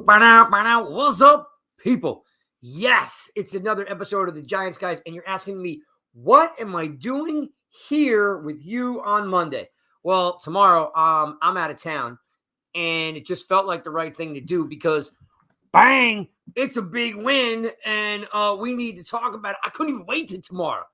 Bow. What's up, people? Yes, it's another episode of the Giants, guys, and you're asking me, what am I doing here with you on Monday? Well, tomorrow, I'm out of town, and it just felt like the right thing to do because, bang, it's a big win, and we need to talk about it. I couldn't even wait till tomorrow.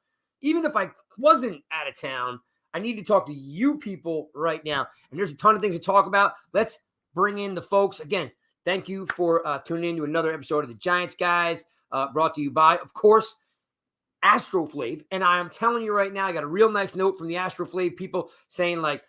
Even if I wasn't out of town, I need to talk to you people right now, and there's a ton of things to talk about. Let's bring in the folks. Again, thank you for tuning in to another episode of the Giants, guys, brought to you by, of course, Astroflave. And I am telling you right now, I got a real nice note from the Astroflave people saying, like,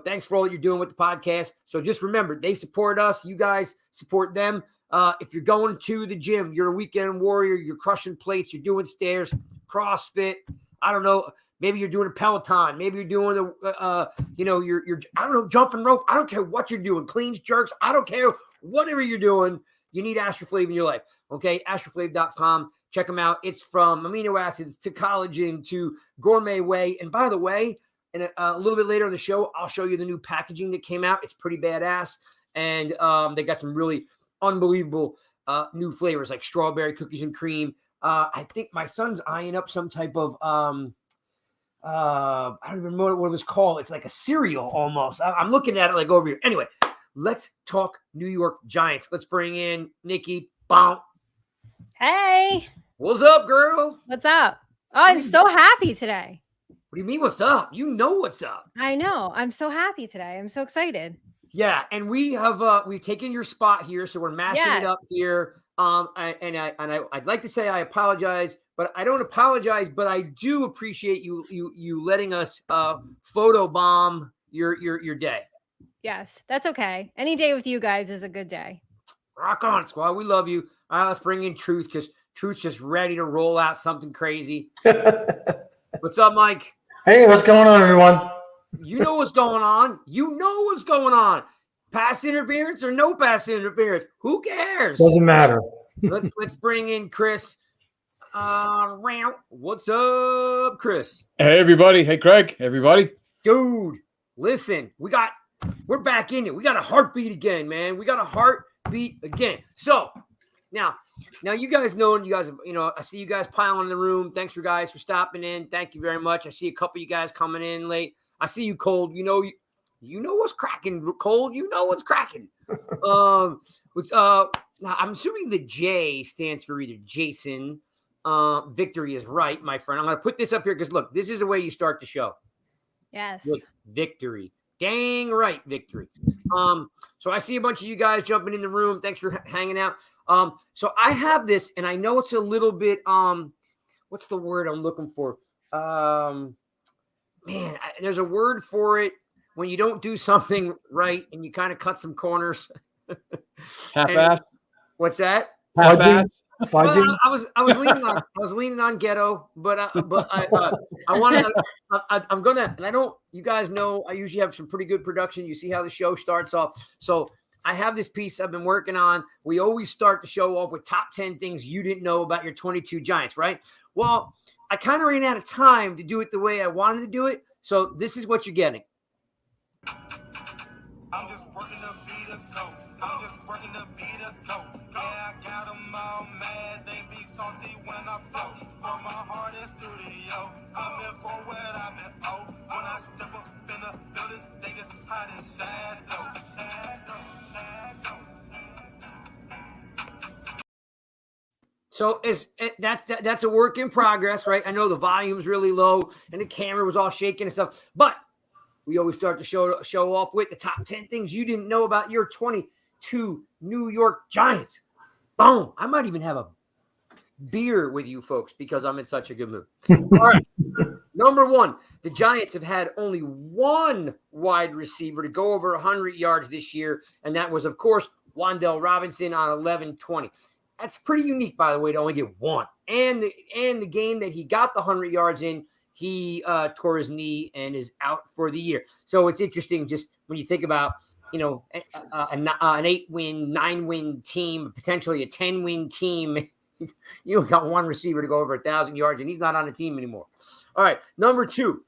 thanks for all that you're doing with the podcast. So just remember, they support us. You guys support them. If you're going to the gym, you're a weekend warrior, you're crushing plates, you're doing stairs, CrossFit, I don't know. Maybe you're doing a Peloton. Maybe you're doing you're I don't know, jumping rope. I don't care what you're doing. Cleans, jerks. I don't care. Whatever you're doing, you need Astroflave in your life. Okay, astroflave.com. Check them out. It's from amino acids to collagen to gourmet whey. And by the way, and a little bit later in the show, I'll show you the new packaging that came out. It's pretty badass. And they got some really unbelievable new flavors like strawberry cookies and cream. I think my son's eyeing up some type of I don't even know what it was called. It's like a cereal almost. I'm looking at it like over here. Anyway, let's talk New York Giants. Let's bring in Nikki. Bow. Hey. What's up, girl? What's up? Oh, I'm so happy today. What do you mean, what's up? You know what's up. I know. I'm so happy today. I'm so excited. Yeah, and we have we've taken your spot here, so we're mashing it up here. I'd like to say I apologize, but I don't apologize. But I do appreciate you letting us photobomb your day. Yes, that's okay. Any day with you guys is a good day. Rock on, squad. We love you. All right, let's bring in Truth because Truth's just ready to roll out something crazy. What's up, Mike? Hey, what's going on, everyone? You know what's going on. You know what's going on. Pass interference or no pass interference. Who cares? Doesn't matter. Let's bring in Chris. What's up, Chris? Hey, everybody. Hey, Craig. Everybody. Dude, listen. We're back in it. We got a heartbeat again, man. We got a heartbeat again. So now you guys know, I see you guys piling in the room. Thanks for guys for stopping in. Thank you very much. I see a couple of you guys coming in late. I see you, Cold. You know what's cracking, Cold. You know what's cracking. I'm assuming the J stands for either Jason. Victory is right, my friend. I'm going to put this up here because, look, this is the way you start the show. Yes. Look, victory. Dang right, victory. So I see a bunch of you guys jumping in the room. Thanks for hanging out. So I have this, and I know it's a little bit, what's the word I'm looking for? There's a word for it when you don't do something right and you kind of cut some corners. Half-ass. What's that? Fudging. Well, I was leaning on ghetto, but I want to. I'm gonna. And I don't. You guys know I usually have some pretty good production. You see how the show starts off. So I have this piece I've been working on. We always start the show off with top 10 things you didn't know about your 22 Giants, right? Well, I kind of ran out of time to do it the way I wanted to do it. So this is what you're getting. I'm just working to beat a goat. I'm just working to beat a goat. Yeah, I got them all mad. They be salty when I flow. For my heart in studio. I'm in for what I've been owed. When I step up in the building, they just hide in shadows. So that's a work in progress, right? I know the volume's really low and the camera was all shaking and stuff, but we always start the show off with the top 10 things you didn't know about your 22 New York Giants. Boom. I might even have a beer with you folks because I'm in such a good mood. All right. Number one, the Giants have had only one wide receiver to go over 100 yards this year, and that was, of course, Wan'Dale Robinson on 11-20. That's pretty unique, by the way, to only get one. And the game that he got the 100 yards in, he tore his knee and is out for the year. So it's interesting just when you think about, an 8-win, 9-win team, potentially a 10-win team. You got one receiver to go over 1,000 yards, and he's not on the team anymore. All right, number two.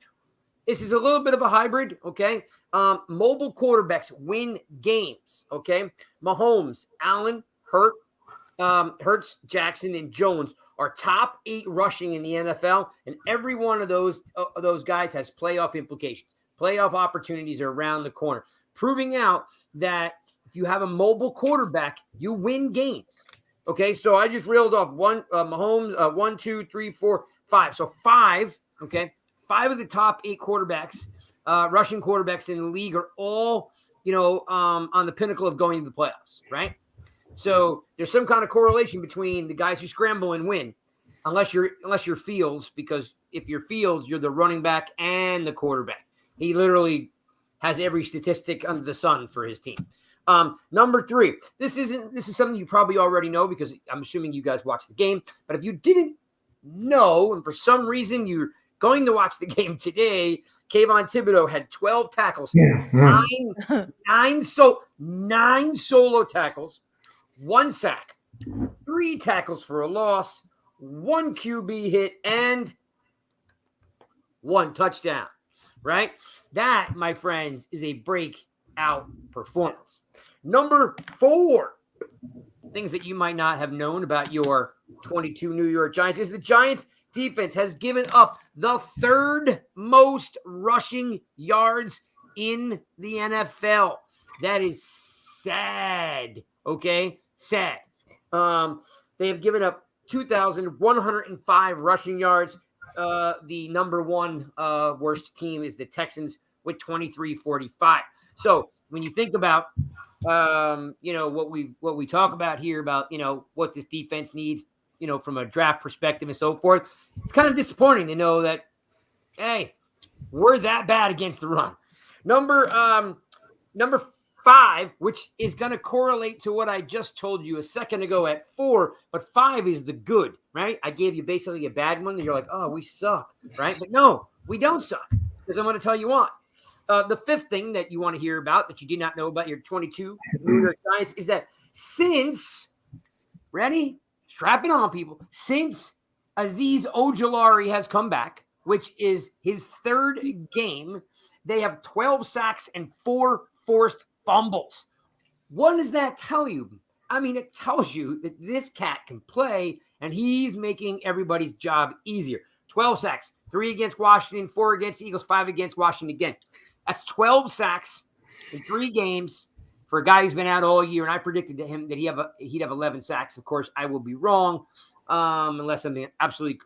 This is a little bit of a hybrid, okay? Mobile quarterbacks win games, okay? Mahomes, Allen, Hurts, Jackson, and Jones are top 8 rushing in the NFL, and every one of those guys has playoff implications. Playoff opportunities are around the corner, proving out that if you have a mobile quarterback, you win games. Okay, so I just reeled off Mahomes, 1, 2, 3, 4, 5. So 5, okay, 5 of the top 8 quarterbacks, rushing quarterbacks in the league are all, on the pinnacle of going to the playoffs, right? So there's some kind of correlation between the guys who scramble and win, unless you're Fields, because if you're Fields, you're the running back and the quarterback. He literally has every statistic under the sun for his team. Number 3, this is something you probably already know because I'm assuming you guys watched the game. But if you didn't know, and for some reason you're going to watch the game today, Kayvon Thibodeaux had 12 tackles, 9 solo tackles, 1 sack, 3 tackles for a loss, 1 QB hit, and 1 touchdown, right? That, my friends, is a breakout performance. Number 4, things that you might not have known about your 22 New York Giants is the Giants defense has given up the 3rd most rushing yards in the NFL. That is sad, okay? Sad. They have given up 2,105 rushing yards. The number 1 worst team is the Texans with 2,345. So when you think about, what we talk about here about, what this defense needs, from a draft perspective and so forth, it's kind of disappointing to know that, hey, we're that bad against the run. Number 5, which is going to correlate to what I just told you a second ago at 4, but 5 is the good, right? I gave you basically a bad one, and you're like, oh, we suck, right? But no, we don't suck, because I'm going to tell you why. The 5th thing that you want to hear about that you did not know about your 22 New York Giants is that since, ready? Strap it on, people. Since Azeez Ojulari has come back, which is his 3rd game, they have 12 sacks and 4 forced fumbles. What does that tell you? I mean, it tells you that this cat can play, and he's making everybody's job easier. 12 sacks, 3 against Washington, 4 against Eagles, 5 against Washington again. That's 12 sacks in 3 games for a guy who's been out all year, and I predicted to him that he'd have 11 sacks. Of course, I will be wrong unless something absolutely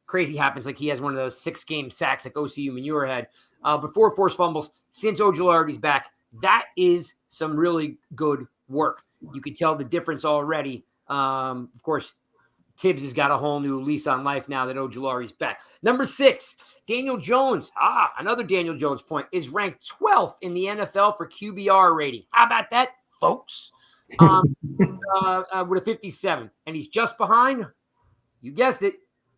crazy happens, like he has one of those 6-game sacks like OCU Manure had. But 4 forced fumbles since Ojulari's back. That is some really good work. You can tell the difference already. Of course, Tibbs has got a whole new lease on life now that Ojulari's back. Number 6, Daniel Jones. Another Daniel Jones point is ranked 12th in the NFL for QBR rating. How about that, folks? With a 57. And he's just behind, you guessed it,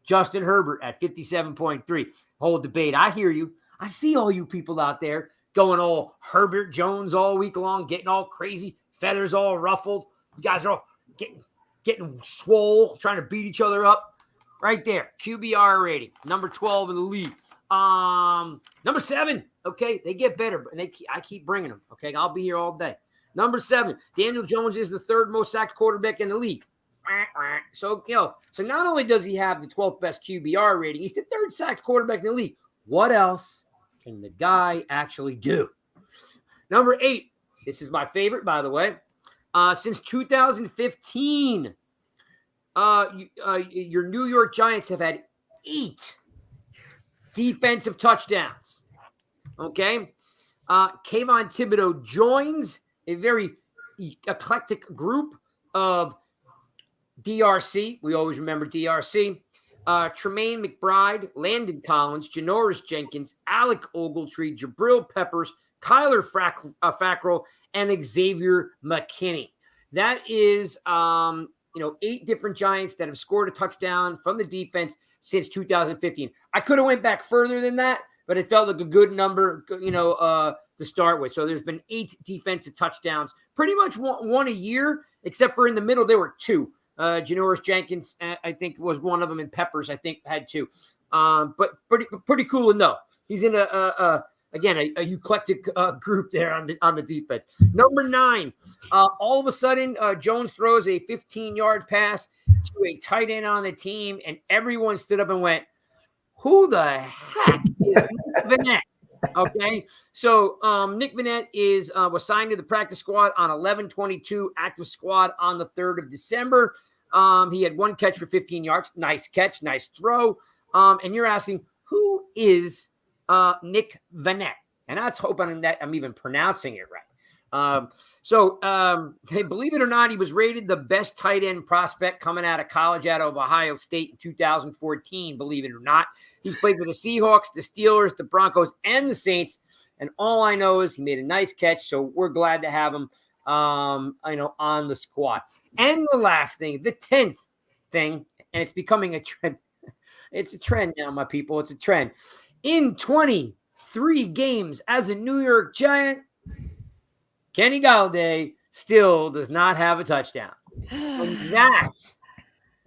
Justin Herbert at 57.3. Whole debate. I hear you. I see all you people out there going all Herbert Jones all week long, getting all crazy, feathers all ruffled. You guys are all getting swole, trying to beat each other up. Right there, QBR rating, number 12 in the league. Number 7, okay, they get better, and I keep bringing them, okay? I'll be here all day. Number 7, Daniel Jones is the 3rd most sacked quarterback in the league. So, so not only does he have the 12th best QBR rating, he's the 3rd sacked quarterback in the league. What else can the guy actually do? Number 8, this is my favorite, by the way. Since 2015, your New York Giants have had 8 defensive touchdowns. Okay? Kayvon Thibodeaux joins a very eclectic group of DRC. We always remember DRC. Tremaine McBride, Landon Collins, Janoris Jenkins, Alec Ogletree, Jabril Peppers, Kyler Fackrell, and Xavier McKinney. That is 8 different Giants that have scored a touchdown from the defense since 2015. I could have went back further than that, but it felt like a good number, to start with. So there's been 8 defensive touchdowns, pretty much one a year, except for in the middle there were 2. Janoris Jenkins, I think, was one of them, and Peppers, I think, had 2. But pretty cool to know. He's in a again, a eclectic group there on the defense. Number 9, all of a sudden, Jones throws a 15-yard pass to a tight end on the team, and everyone stood up and went, "Who the heck is Nick Vannett?" Okay, so Nick Vannett was signed to the practice squad on 11/22, active squad on the 3rd of December. He had 1 catch for 15 yards. Nice catch, nice throw. And you're asking, who is Nick Vannett? And that's hoping that I'm even pronouncing it right. Hey, believe it or not, he was rated the best tight end prospect coming out of college out of Ohio State in 2014, believe it or not. He's played for the Seahawks, the Steelers, the Broncos, and the Saints. And all I know is he made a nice catch, so we're glad to have him on the squad. And the last thing, the 10th thing, and it's becoming a trend. It's a trend now, my people. It's a trend. In 23 games as a New York Giant, Kenny Golladay still does not have a touchdown. And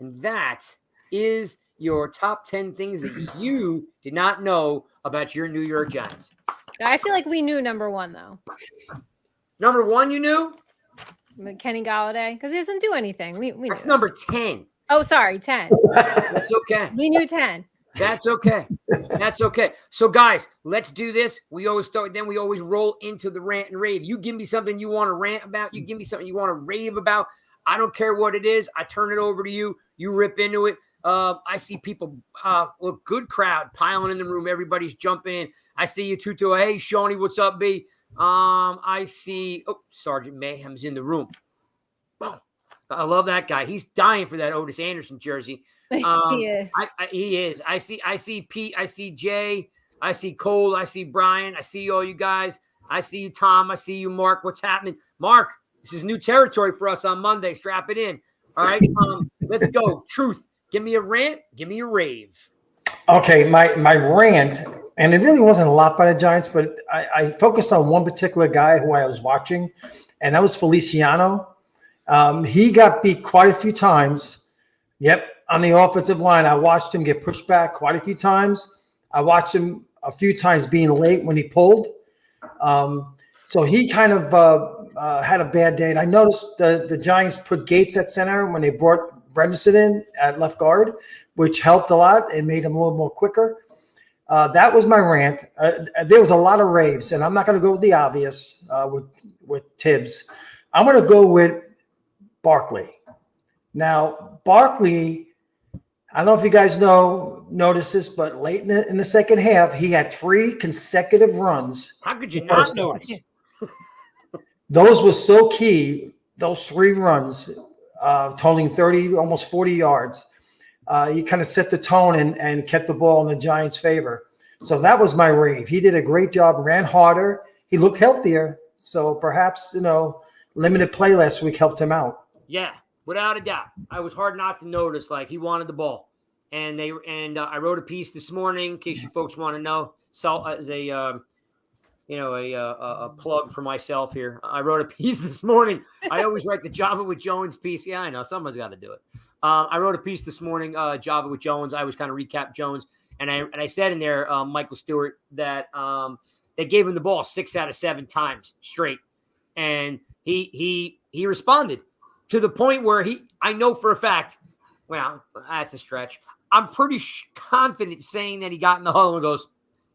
that is your top 10 things that you did not know about your New York Giants. I feel like we knew number 1, though. Number 1, you knew? Kenny Golladay, because he doesn't do anything. We That's knew. number 10. Oh, sorry, 10. That's okay. We knew 10. That's okay. That's okay. So, guys, let's do this. We always start, then we always roll into the rant and rave. You give me something you want to rant about. You give me something you want to rave about. I don't care what it is. I turn it over to you. You rip into it. I see people, look, good crowd piling in the room. Everybody's jumping in. I see you, Tutu. Hey, Shawnee, what's up, B? I see, Sergeant Mayhem's in the room. Boom. I love that guy. He's dying for that Otis Anderson jersey. He is. He is. I see Pete. I see Jay. I see Cole. I see Brian. I see all you guys. I see you, Tom. I see you, Mark. What's happening? Mark, this is new territory for us on Monday. Strap it in. All right. Let's go. Truth. Give me a rant. Give me a rave. Okay, my rant, and it really wasn't a lot by the Giants, but I focused on one particular guy who I was watching, and that was Feliciano. He got beat quite a few times. Yep, on the offensive line. I watched him get pushed back quite a few times. I watched him a few times being late when he pulled. So he kind of had a bad day. And I noticed the Giants put Gates at center when they brought Bredesen in at left guard, which helped a lot and made him a little more quicker. That was my rant. There was a lot of raves, and I'm not going to go with the obvious with Tibbs. I'm going to go with Barkley. Now, Barkley, I don't know if you guys notice this, but late in the second half, he had 3 consecutive runs. How could you not notice? Those were so key, those 3 runs, totaling 30, almost 40 yards. He kind of set the tone and kept the ball in the Giants' favor. So that was my rave. He did a great job, ran harder. He looked healthier. So perhaps, limited play last week helped him out. Yeah, without a doubt. I was hard not to notice, like, he wanted the ball. And I wrote a piece this morning, in case you folks want to know. So as a plug for myself here. I wrote a piece this morning. I always write the Java with Jones piece. Yeah, I know. Someone's got to do it. I wrote a piece this morning, Java with Jones. I always kind of recap Jones. And I said in there, Michael Stewart, that they gave him the ball 6 out of 7 times straight. And he responded to the point where I know for a fact, well, that's a stretch. I'm pretty confident saying that he got in the huddle and goes,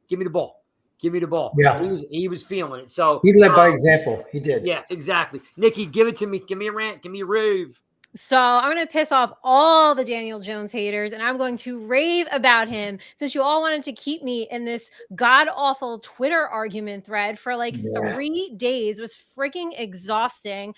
give me the ball. Give me the ball. Yeah. He was feeling it. So he led by example. He did. Yeah, exactly. Nikki, give it to me. Give me a rant. Give me a rave. So I'm going to piss off all the Daniel Jones haters, and I'm going to rave about him since you all wanted to keep me in this god-awful Twitter argument thread for 3 days. It was freaking exhausting.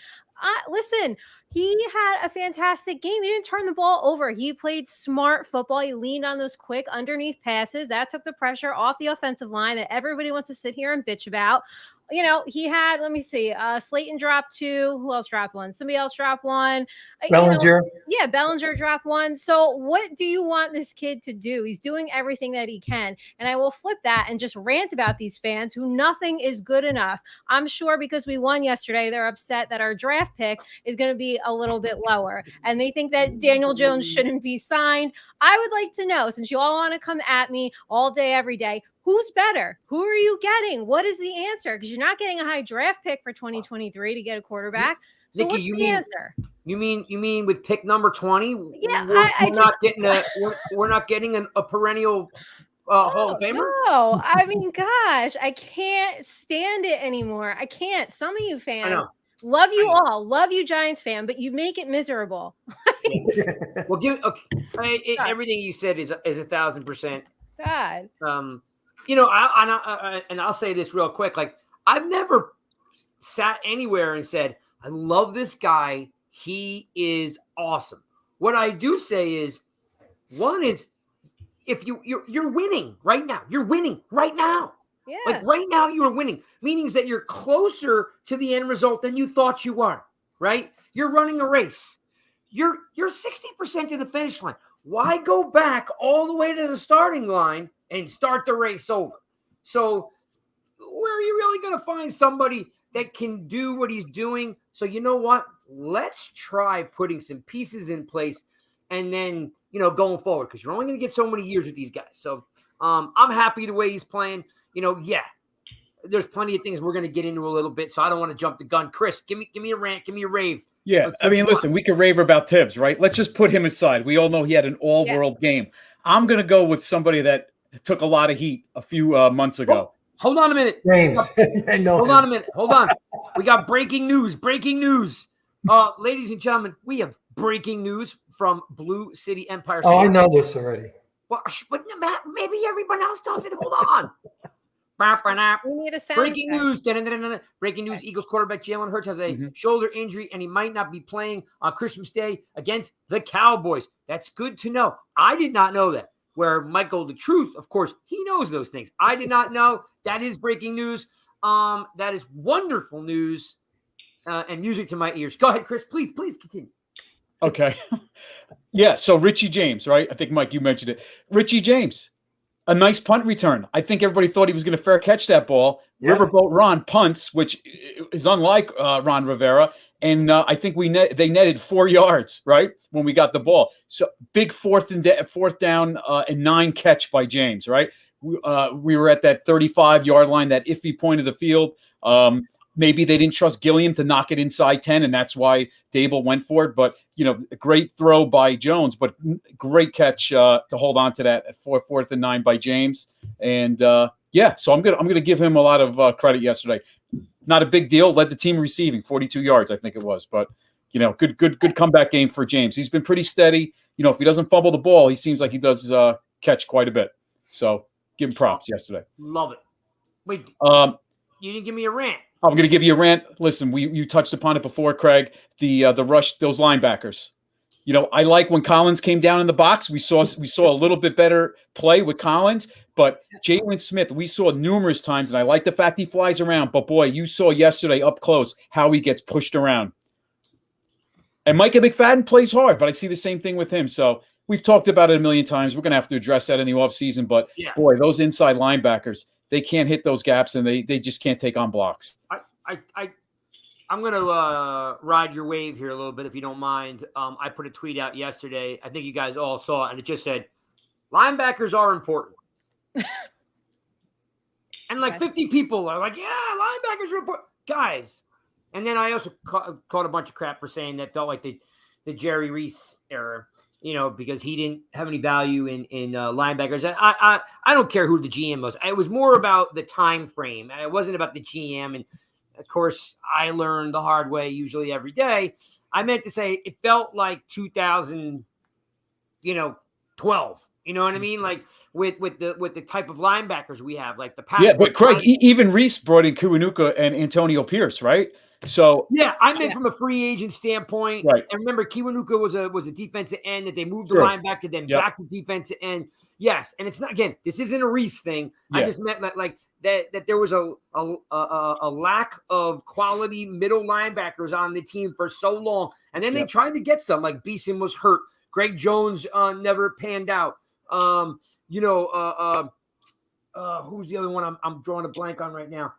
Listen, he had a fantastic game. He didn't turn the ball over. He played smart football. He leaned on those quick underneath passes. That took the pressure off the offensive line that everybody wants to sit here and bitch about. He had, let me see, Slayton dropped 2. Who else dropped 1? Somebody else dropped 1. Bellinger. Bellinger dropped 1. So what do you want this kid to do? He's doing everything that he can. And I will flip that and just rant about these fans who nothing is good enough. I'm sure because we won yesterday, they're upset that our draft pick is going to be a little bit lower. And they think that Daniel Jones shouldn't be signed. I would like to know, since you all want to come at me all day, every day, Who's better? Who are you getting? What is the answer? Because you're not getting a high draft pick for 2023 to get a quarterback. So Nikki, what's the answer? You mean with pick number 20? Yeah, we're not getting a perennial Hall of Famer. No, I mean, gosh, I can't stand it anymore. I can't. Some of you fans love you all, love you Giants fan, but you make it miserable. Well, everything you said is 1,000%. God. I'll say this real quick. Like, I've never sat anywhere and said, I love this guy. He is awesome. What I do say is, one is, if you're winning right now, you're winning right now. Yeah. Like right now you are winning, meaning that you're closer to the end result than you thought you are, right? You're running a race. You're 60% to the finish line. Why go back all the way to the starting line and start the race over? So where are you really going to find somebody that can do what he's doing? So you know what? Let's try putting some pieces in place and then, going forward, because you're only going to get so many years with these guys. So I'm happy the way he's playing. There's plenty of things we're going to get into a little bit, so I don't want to jump the gun. Chris, give me a rant, give me a rave. Yeah, I mean, listen, we could rave about Tibbs, right? Let's just put him aside. We all know he had an all-world game. I'm going to go with somebody that took a lot of heat a few months ago. Hold on a minute. James. Hold on a minute. Hold on. We got breaking news. Breaking news. Ladies and gentlemen, we have breaking news from Blue City Empire. Oh, I know this already. Well, maybe everyone else does it. Hold on. We need a sound Breaking effect. news. Breaking news. Eagles quarterback Jalen Hurts has a shoulder injury, and he might not be playing on Christmas Day against the Cowboys. That's good to know. I did not know that. Where Michael, the truth, of course, he knows those things. I did not know. That is breaking news. That is wonderful news and music to my ears. Go ahead, Chris. Please continue. Okay. Yeah, so Richie James, right? I think, Mike, you mentioned it. Richie James, a nice punt return. I think everybody thought he was going to fair catch that ball. Yeah. Riverboat Ron punts, which is unlike Ron Rivera. And I think they netted 4 yards, right, when we got the ball. So big fourth down and 9 catch by James, right? We were at that 35-yard line, that iffy point of the field. Maybe they didn't trust Gilliam to knock it inside 10, and that's why Dable went for it. But, a great throw by Jones, but great catch to hold on to that at 4th and 9 by James. And, so I'm gonna give him a lot of credit yesterday. Not a big deal. Led the team receiving 42 yards, I think it was. But, good comeback game for James. He's been pretty steady. If he doesn't fumble the ball, he seems like he does catch quite a bit. So give him props yesterday. Love it. Wait, you didn't give me a rant. I'm going to give you a rant. Listen, you touched upon it before, Craig. The rush, those linebackers. I like when Collins came down in the box. We saw a little bit better play with Collins, but Jalen Smith, we saw numerous times, and I like the fact he flies around. But boy, you saw yesterday up close how he gets pushed around. And Micah McFadden plays hard, but I see the same thing with him. So we've talked about it a million times. We're going to have to address that in the offseason. But boy, those inside linebackers, they can't hit those gaps, and they just can't take on blocks. I'm going to ride your wave here a little bit, if you don't mind. I put a tweet out yesterday. I think you guys all saw it, and it just said, linebackers are important. And 50 people are like, yeah, linebackers are important. Guys. And then I also caught a bunch of crap for saying that felt like the Jerry Reese era, because he didn't have any value in linebackers. I don't care who the GM was. It was more about the time frame. It wasn't about the GM. And, of course, I learned the hard way usually every day. I meant to say it felt like 2012. You know what I mean? Like with the type of linebackers we have, like the pass. Yeah, but Craig, even Reese brought in Kiwanuka and Antonio Pierce, right? So I meant from a free agent standpoint. Right. And remember, Kiwanuka was a defensive end that they moved the linebacker, then back to defensive end. Yes, and it's not, again, this isn't a Reese thing. Yeah. I just meant that there was a lack of quality middle linebackers on the team for so long, and then they tried to get some. Like Beeson was hurt. Greg Jones never panned out. Who's the other one I'm drawing a blank on right now?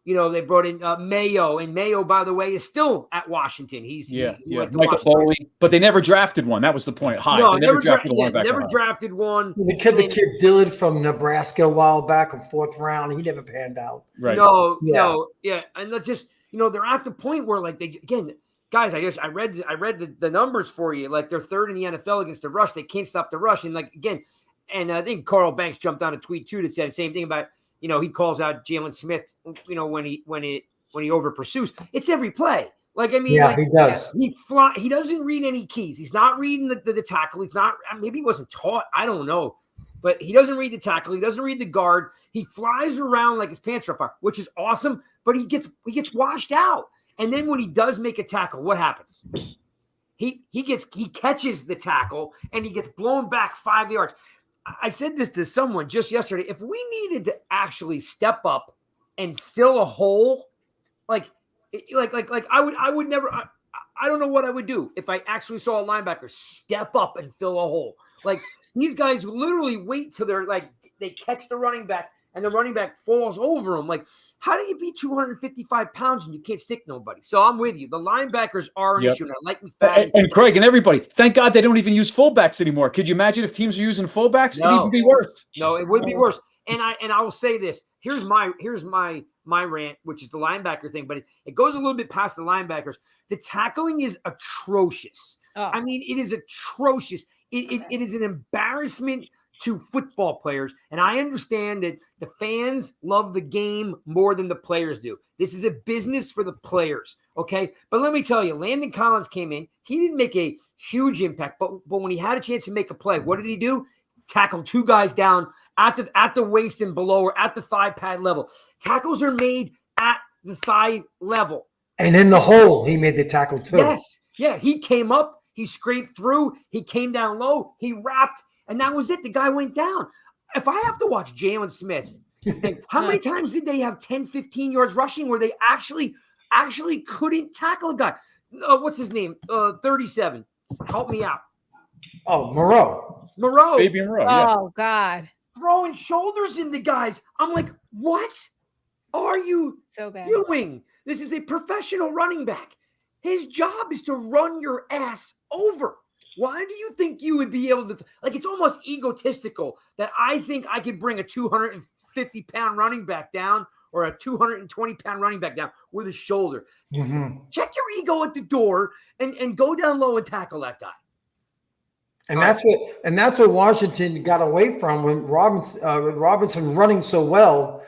They brought in Mayo, and Mayo, by the way, is still at Washington. He went to Michael Washington. Foley, but they never drafted one. That was the point. No, they never drafted never drafted one. The kid Dillard from Nebraska a while back in 4th round. He never panned out. Right. No, and that's just they're at the point where guys, I read the numbers for you. Like they're 3rd in the NFL against the rush. They can't stop the rush, and and I think Carl Banks jumped on a tweet too that said the same thing about he calls out Jalen Smith when he over pursues. It's every play. He does. He doesn't read any keys. He's not reading the tackle. He's not. Maybe he wasn't taught. I don't know. But he doesn't read the tackle. He doesn't read the guard. He flies around like his pants are on fire, which is awesome. But he gets washed out. And then when he does make a tackle, what happens? He catches the tackle and he gets blown back 5 yards. I said this to someone just yesterday. If we needed to actually step up and fill a hole, I would never. I don't know what I would do if I actually saw a linebacker step up and fill a hole. These guys literally wait till they catch the running back and the running back falls over them. How do you be 255 pounds and you can't stick nobody? So I'm with you. The linebackers are an issue. And I like McFadden. And Craig and everybody, thank God they don't even use fullbacks anymore. Could you imagine if teams are using fullbacks? No. It'd even be worse. No, it would be worse. And I will say this. Here's my rant, which is the linebacker thing, but it goes a little bit past the linebackers. The tackling is atrocious. Oh. I mean, it is atrocious. It is an embarrassment to football players. And I understand that the fans love the game more than the players do. This is a business for the players. Okay. But let me tell you, Landon Collins came in. He didn't make a huge impact, but when he had a chance to make a play, what did he do? Tackle 2 guys down at the waist and below, or at the thigh pad level. Tackles are made at the thigh level. And in the hole, he made the tackle too. Yes. Yeah. He came up. He scraped through. He came down low. He wrapped. And that was it. The guy went down. If I have to watch Jalen Smith, how many times did they have 10, 15 yards rushing where they actually couldn't tackle a guy? What's his name? 37. Help me out. Oh, Moreau. Baby Moreau, yeah. Oh, God. Throwing shoulders into guys. I'm like, what are you doing? This is a professional running back. His job is to run your ass over. Why do you think you would be able to? It's almost egotistical that I think I could bring a 250-pound running back down or a 220-pound running back down with a shoulder. Mm-hmm. Check your ego at the door and go down low and tackle that guy. And that's what Washington got away from when Robinson running so well.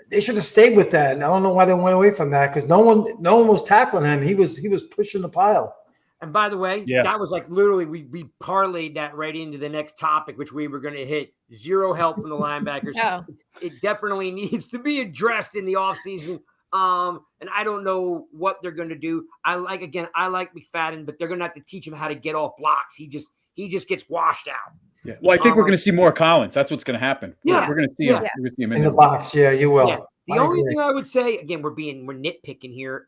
They should have stayed with that. And I don't know why they went away from that, because no one was tackling him. He was pushing the pile. And by the way, that was literally we parlayed that right into the next topic, which we were going to hit. Zero help from the linebackers. No. It definitely needs to be addressed in the offseason. And I don't know what they're going to do. I like McFadden, but they're going to have to teach him how to get off blocks. He just gets washed out. Yeah. Well, I think we're going to see more Collins. That's what's going to happen. Yeah. We're going to see him. We're going to see him in the box. Yeah, you will. Yeah. The only thing I would say, again, we're nitpicking here.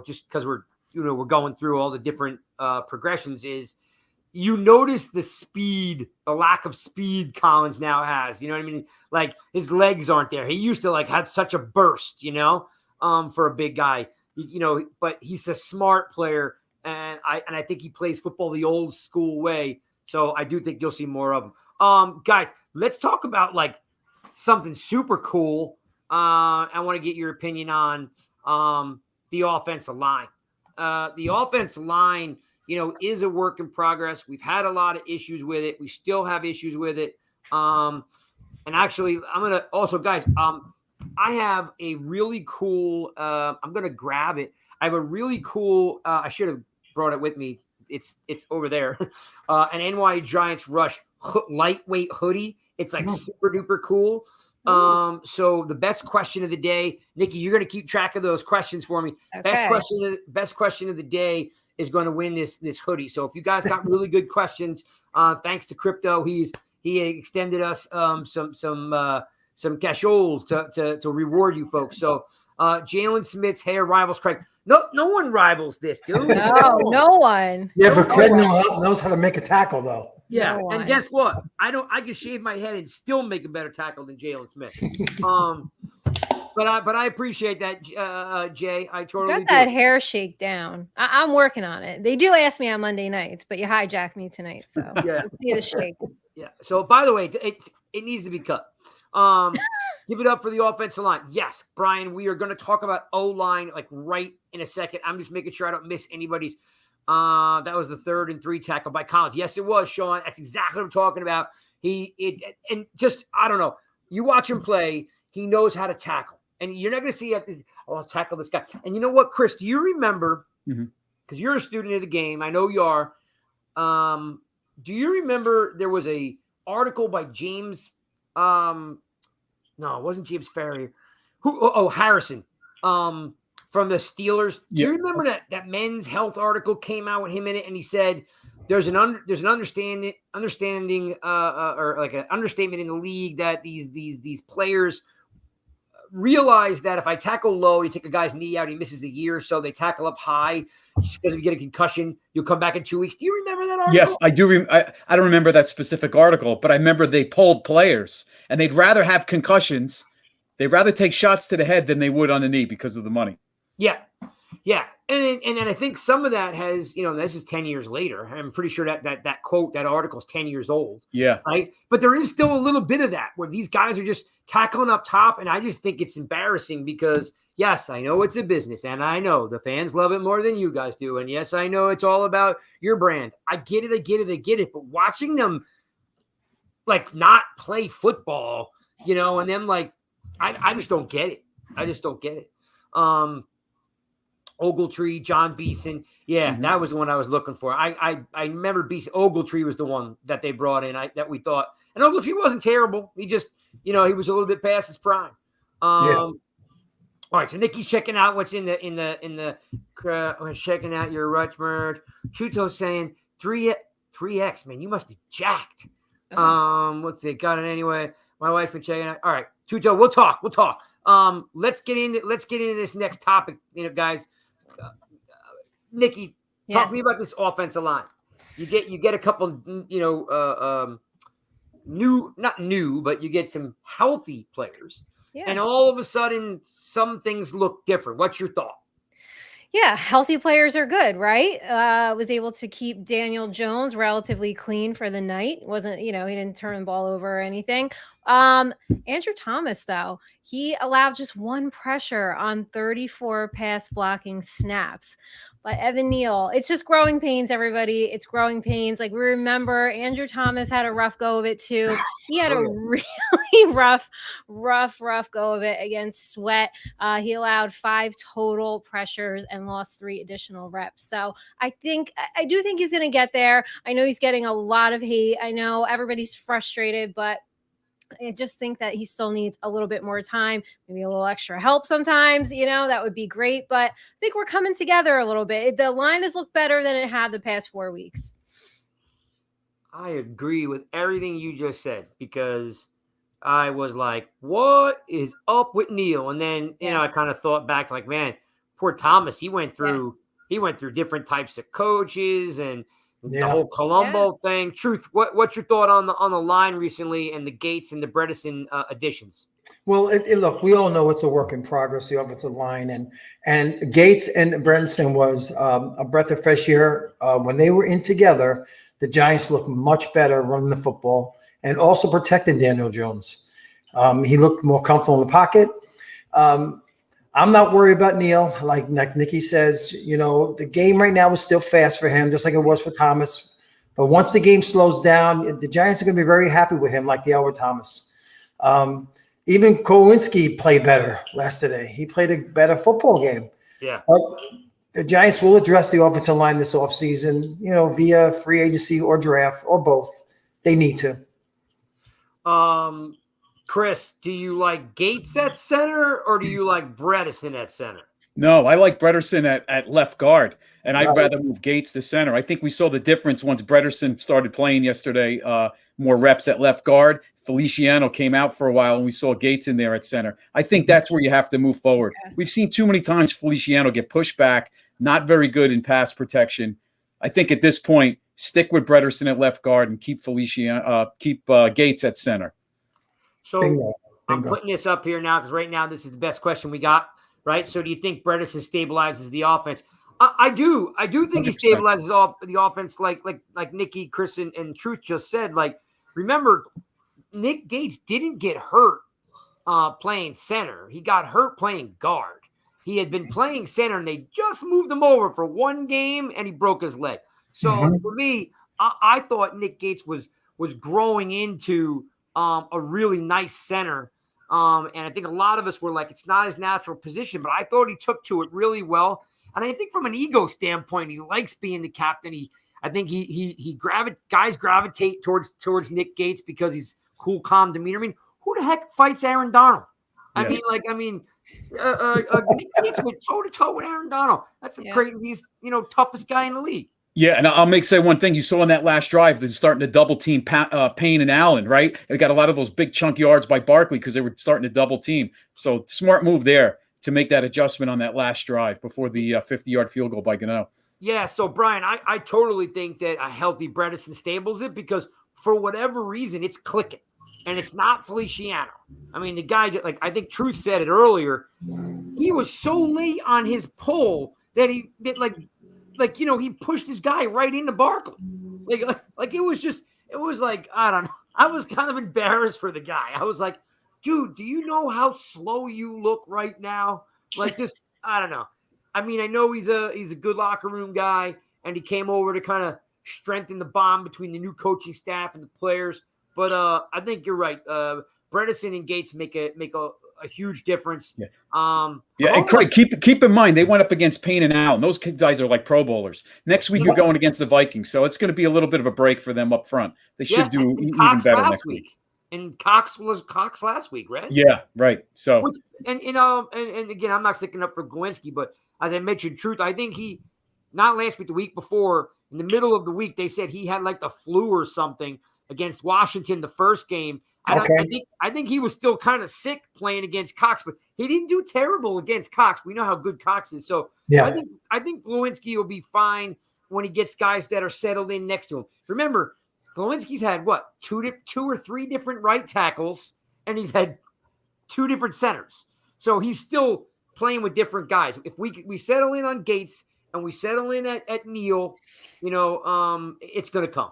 Just because we're going through all the different progressions, is you notice the lack of speed Collins now has. You know what I mean? His legs aren't there. He used to had such a burst, for a big guy. But he's a smart player, and I think he plays football the old school way. So I do think you'll see more of him. Guys, let's talk about something super cool. I want to get your opinion on the offensive line. The offensive line, is a work in progress. We've had a lot of issues with it. We still have issues with it. And actually, I'm going to also, guys, I have a really cool, I'm going to grab it. I have a really cool, I should have brought it with me. It's over there. An NY Giants Rush lightweight hoodie. It's super duper cool. So the best question of the day, Nikki, you're going to keep track of those questions for me. Okay. Best question of the day is going to win this hoodie. So if you guys got really good questions, thanks to Crypto, he extended us some cashole to reward you folks. So Jalen Smith's hair rivals Craig. No one rivals this, dude. No one. Yeah, but Craig knows how to make a tackle, though. Yeah, and guess what? I can shave my head and still make a better tackle than Jalen Smith. But I appreciate that, Jay. I totally Got do. that hair shake down. I'm working on it. They do ask me on Monday nights, but you hijacked me tonight, so Yeah. let's see the shake. Yeah. So by the way, it needs to be cut. Give it up for the offensive line. Yes, Brian, we are going to talk about O-line like right in a second. I'm just making sure I don't miss anybody's. That was the 3rd and 3 tackle by Collins. Yes, it was, Sean. That's exactly what I'm talking about. I don't know. You watch him play, he knows how to tackle. And you're not going to see, I'll tackle this guy. And you know what, Chris, do you remember, because you're a student of the game, I know you are, do you remember there was a article by James, no, it wasn't James Ferrier, Harrison, from the Steelers. Do you remember that Men's Health article came out with him in it, and he said there's an understanding or like an understatement in the league that these players realize that if I tackle low, you take a guy's knee out, he misses a year, so they tackle up high because if you get a concussion, you'll come back in 2 weeks. Do you remember that article? Yes, I do. I don't remember that specific article, but I remember they polled players, and they'd rather have concussions. They'd rather take shots to the head than they would on the knee because of the money. Yeah. Yeah. And I think some of that has, this is 10 years later. I'm pretty sure that quote, that article is 10 years old. Yeah. Right. But there is still a little bit of that where these guys are just tackling up top. And I just think it's embarrassing because, yes, I know it's a business and I know the fans love it more than you guys do. And yes, I know it's all about your brand. I get it. But watching them like not play football, and them like, I just don't get it. Ogletree, John Beeson. Yeah, that was the one I was looking for. I remember Beeson. Ogletree was the one that they brought in that we thought. And Ogletree wasn't terrible. He just, he was a little bit past his prime. All right, so Nikki's checking out what's in the checking out your Rutschmerd. Chuto's saying 3X, man, you must be jacked. Let's see, got it anyway. My wife's been checking out. All right, Chuto, we'll talk. Let's get into this next topic, guys. Nikki, talk to me about this offensive line. You get a couple, not new, but you get some healthy players, and all of a sudden, some things look different. What's your thought? Yeah, healthy players are good, right? Was able to keep Daniel Jones relatively clean for the night. Wasn't, he didn't turn the ball over or anything. Andrew Thomas, though, he allowed just one pressure on 34 pass blocking snaps by Evan Neal. It's just growing pains, everybody. It's growing pains. Like, we remember Andrew Thomas had a rough go of it too. He had a really rough go of it against Sweat. He allowed 5 total pressures and lost 3 additional reps. So I do think he's going to get there. I know he's getting a lot of hate. I know everybody's frustrated, but I just think that he still needs a little bit more time, maybe a little extra help sometimes, that would be great. But I think we're coming together a little bit. The line has looked better than it had the past 4 weeks. I agree with everything you just said because I was like, what is up with Neal? And then, I kind of thought back like, man, poor Thomas, he went through different types of coaches and the whole Colombo thing. Truth, what's your thought on the line recently and the Gates and the Bredesen additions? Well, look, we all know it's a work in progress, the offensive line, and Gates and Bredesen was a breath of fresh air. When they were in together, the Giants looked much better running the football and also protecting Daniel Jones. He looked more comfortable in the pocket. I'm not worried about Neal. Like Nikki says, the game right now is still fast for him, just like it was for Thomas. But once the game slows down, the Giants are going to be very happy with him, like they are with Thomas. Even Kowinski played better today. He played a better football game. Yeah. But the Giants will address the offensive line this offseason, via free agency or draft or both. They need to. Chris, do you like Gates at center or do you like Bredesen at center? No, I like Bredesen at left guard, and I'd rather move Gates to center. I think we saw the difference once Bredesen started playing yesterday, more reps at left guard. Feliciano came out for a while, and we saw Gates in there at center. I think that's where you have to move forward. Okay. We've seen too many times Feliciano get pushed back, not very good in pass protection. I think at this point, stick with Bredesen at left guard and keep Gates at center. So I'm putting this up here now because right now this is the best question we got, right? So do you think Bredesen stabilizes the offense? I do. I do think 100%. He stabilizes off the offense like Nikki, Chris, and Truth just said. Like, remember, Nick Gates didn't get hurt playing center. He got hurt playing guard. He had been playing center, and they just moved him over for one game, and he broke his leg. So for me, I thought Nick Gates was growing into a really nice center. And I think a lot of us were like, it's not his natural position, but I thought he took to it really well. And I think from an ego standpoint, he likes being the captain. I think guys gravitate towards Nick Gates because he's cool, calm demeanor. I mean, who the heck fights Aaron Donald? Nick Gates went toe-to-toe with Aaron Donald. That's the craziest, toughest guy in the league. Yeah, and I'll say one thing. You saw in that last drive, they're starting to double team Payne and Allen, right? They got a lot of those big chunk yards by Barkley because they were starting to double team. So smart move there to make that adjustment on that last drive before the 50-yard field goal by Gano. Yeah, so Brian, I totally think that a healthy Bredesen stables it because for whatever reason, it's clicking. And it's not Feliciano. I mean, the guy, I think Truth said it earlier, he was so late on his pull that he pushed his guy right into Barkley. It was like, I don't know. I was kind of embarrassed for the guy. I was like, dude, do you know how slow you look right now? I don't know. I mean, I know he's a good locker room guy, and he came over to kind of strengthen the bond between the new coaching staff and the players. But I think you're right. Bredesen and Gates make a huge difference. Yeah. And Craig, keep in mind they went up against Payne and Allen. Those guys are like Pro Bowlers. Next week you're going against the Vikings, so it's going to be a little bit of a break for them up front. They should do even better next week. And Cox was last week, right? Yeah, right. So and again, I'm not sticking up for Glowinski, but as I mentioned, Truth, I think he not last week, the week before, in the middle of the week, they said he had like the flu or something against Washington the first game. I think he was still kind of sick playing against Cox, but he didn't do terrible against Cox. We know how good Cox is. So I think Glowinski will be fine when he gets guys that are settled in next to him. Remember, Glowinski's had two or three different right tackles, and he's had two different centers. So he's still playing with different guys. If we settle in on Gates and we settle in at Neal, it's going to come.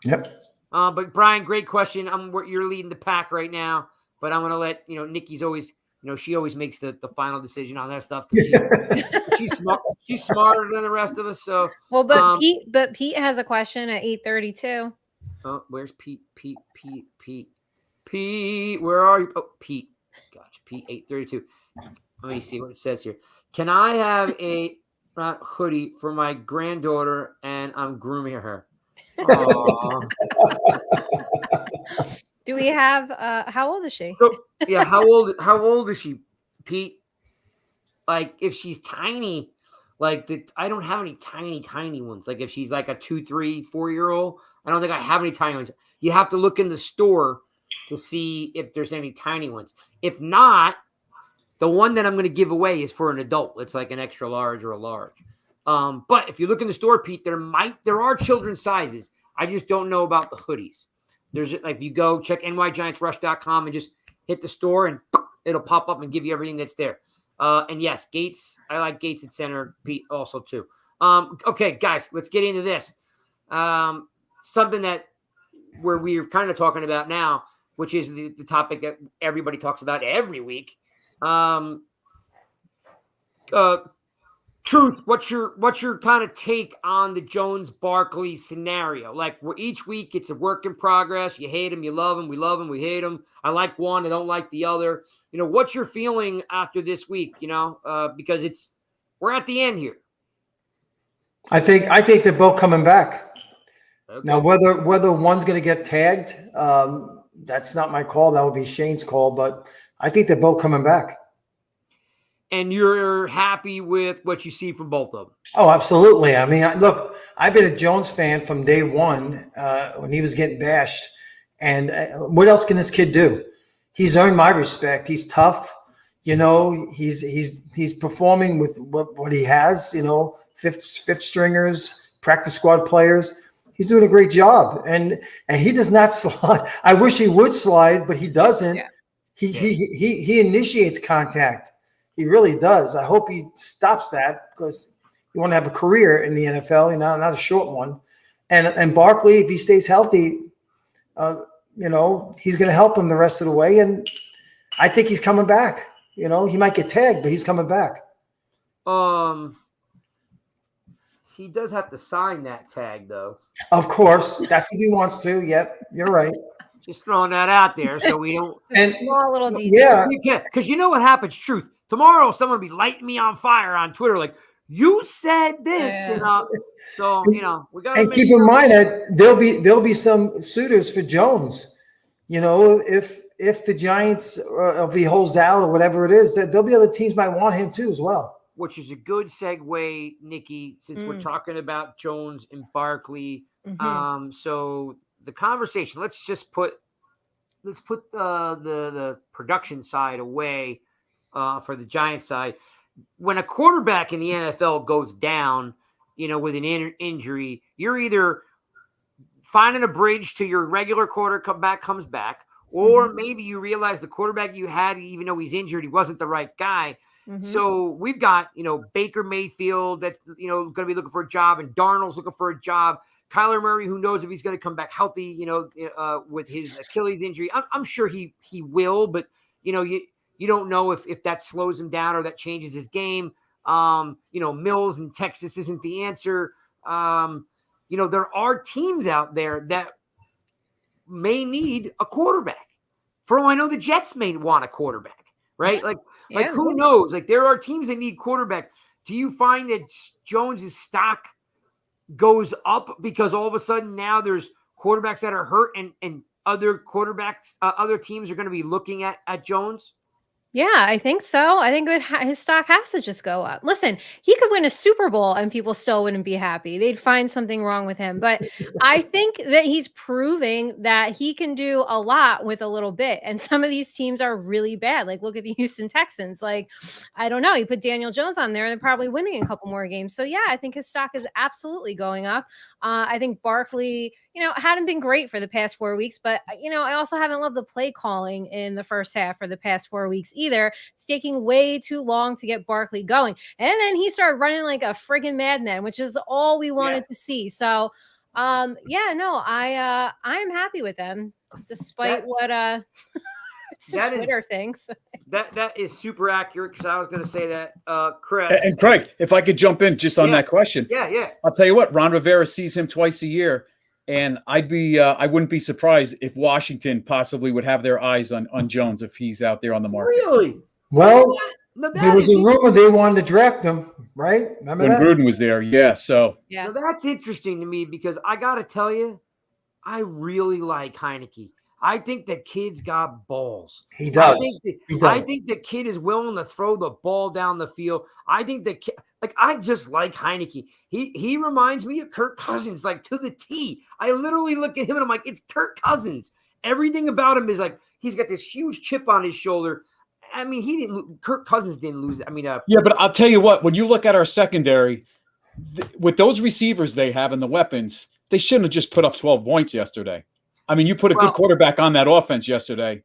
Yep. But Brian, great question. You're leading the pack right now, but I'm going to let, Nikki's always, she always makes the final decision on that stuff. She's smart. She's smarter than the rest of us. So, Pete has a question at 8:32. Oh, where's Pete? Pete, where are you? Oh, Pete. Gotcha. Pete, 8:32. Let me see what it says here. Can I have a hoodie for my granddaughter and I'm grooming her? Do we have how old is she? So, yeah, how old is she, Pete? Like if she's tiny, I don't have any tiny ones. Like if she's like a 2, 3, 4-year-old, I don't think I have any tiny ones. You have to look in the store to see if there's any tiny ones. If not, the one that I'm going to give away is for an adult. It's like an extra large or a large. But if you look in the store, Pete, there are children's sizes. I just don't know about the hoodies. There's if you go check nygiantsrush.com and just hit the store and it'll pop up and give you everything that's there. And yes, Gates, I like Gates at center, Pete also too. Okay, guys, let's get into this. Something that we're kind of talking about now, which is the topic that everybody talks about every week. Truth, what's your kind of take on the Jones-Barkley scenario? Like each week it's a work in progress. You hate him, you love him, we hate him. I like one, I don't like the other. What's your feeling after this week? Because we're at the end here. I think they're both coming back. Okay. Now, whether one's going to get tagged, that's not my call. That would be Shane's call. But I think they're both coming back. And you're happy with what you see from both of them? Oh, absolutely. I mean, look, I've been a Jones fan from day one when he was getting bashed. And what else can this kid do? He's earned my respect. He's tough. He's performing with what he has. Fifth stringers, practice squad players. He's doing a great job, and he does not slide. I wish he would slide, but he doesn't. Yeah. He initiates contact. He really does. I hope he stops that because you want to have a career in the NFL, not a short one. And Barkley, if he stays healthy, he's going to help him the rest of the way. And I think he's coming back. He might get tagged, but he's coming back. He does have to sign that tag, though. Of course, that's if he wants to. Yep, you're right. Just throwing that out there so we don't. And Small little detail. yeah, Because you know what happens, Truth. Tomorrow, someone will be lighting me on fire on Twitter, like, you said this. Yeah. So, we got to. and keep in mind that there'll be some suitors for Jones. If the Giants, if he holds out or whatever it is, there'll be other teams might want him too as well. Which is a good segue, Nikki, since we're talking about Jones and Barkley. Mhm. So the conversation, let's put the production side away for the Giants side. When a quarterback in the NFL goes down, with an injury, you're either finding a bridge to your regular quarterback comes back, or maybe you realize the quarterback you had, even though he's injured, he wasn't the right guy. So we've got, Baker Mayfield that's, going to be looking for a job, and Darnold's looking for a job. Kyler Murray, who knows if he's going to come back healthy, with his Achilles injury. I'm sure he will, but, you don't know if that slows him down or that changes his game. Mills in Texas isn't the answer. There are teams out there that may need a quarterback. For all I know, the Jets may want a quarterback. Right? Like who knows? Like, there are teams that need quarterback. Do you find that Jones's stock goes up because all of a sudden now there's quarterbacks that are hurt and other quarterbacks, other teams are going to be looking at Jones? Yeah, I think so. I think his stock has to just go up. Listen, he could win a Super Bowl and people still wouldn't be happy. They'd find something wrong with him. But I think that he's proving that he can do a lot with a little bit. And some of these teams are really bad. Like, look at the Houston Texans. Like, I don't know. You put Daniel Jones on there and they're probably winning a couple more games. So, yeah, I think his stock is absolutely going up. I think Barkley, hadn't been great for the past 4 weeks, but, I also haven't loved the play calling in the first half for the past 4 weeks either. It's taking way too long to get Barkley going. And then he started running like a friggin' madman, which is all we wanted to see. So, I'm happy with them, despite what Twitter thinks. That is super accurate, because I was going to say that, Chris. And Craig, if I could jump in just on that question. Yeah. I'll tell you what, Ron Rivera sees him twice a year, and I wouldn't be surprised if Washington possibly would have their eyes on Jones if he's out there on the market. Really? Well, there was a rumor they wanted to draft him, right? Remember when that? Gruden was there, yeah. So Now that's interesting to me, because I got to tell you, I really like Heineke. I think the kid's got balls. He does. I think the kid is willing to throw the ball down the field. I think the kid, I just like Heineke. He reminds me of Kirk Cousins, like, to the T. I literally look at him and I'm like, it's Kirk Cousins. Everything about him is like, he's got this huge chip on his shoulder. I mean, Kirk Cousins didn't lose. Yeah, but I'll tell you what, when you look at our secondary, with those receivers they have and the weapons, they shouldn't have just put up 12 points yesterday. I mean, you put a good quarterback on that offense yesterday,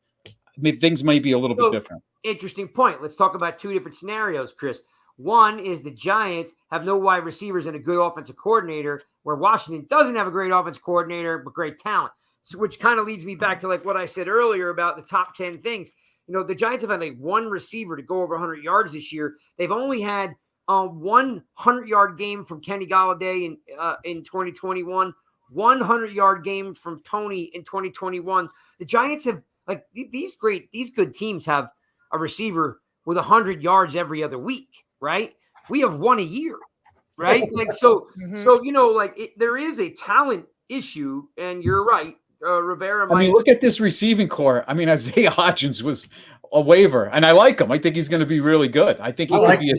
things may be a little bit different. Interesting point. Let's talk about two different scenarios, Chris. One is the Giants have no wide receivers and a good offensive coordinator, where Washington doesn't have a great offensive coordinator, but great talent. So, which kind of leads me back to like what I said earlier about the top 10 things. The Giants have had like one receiver to go over 100 yards this year. They've only had 100-yard game from Kenny Golladay in 2021. 100-yard game from Tony in 2021. The Giants have, like, these good teams have a receiver with 100 yards every other week, right? We have one a year, right? Like, so there is a talent issue, and you're right. Rivera. I mean, look at this receiving core. I mean, Isaiah Hodgins was a waiver, and I like him. I think he's going to be really good. I think he could be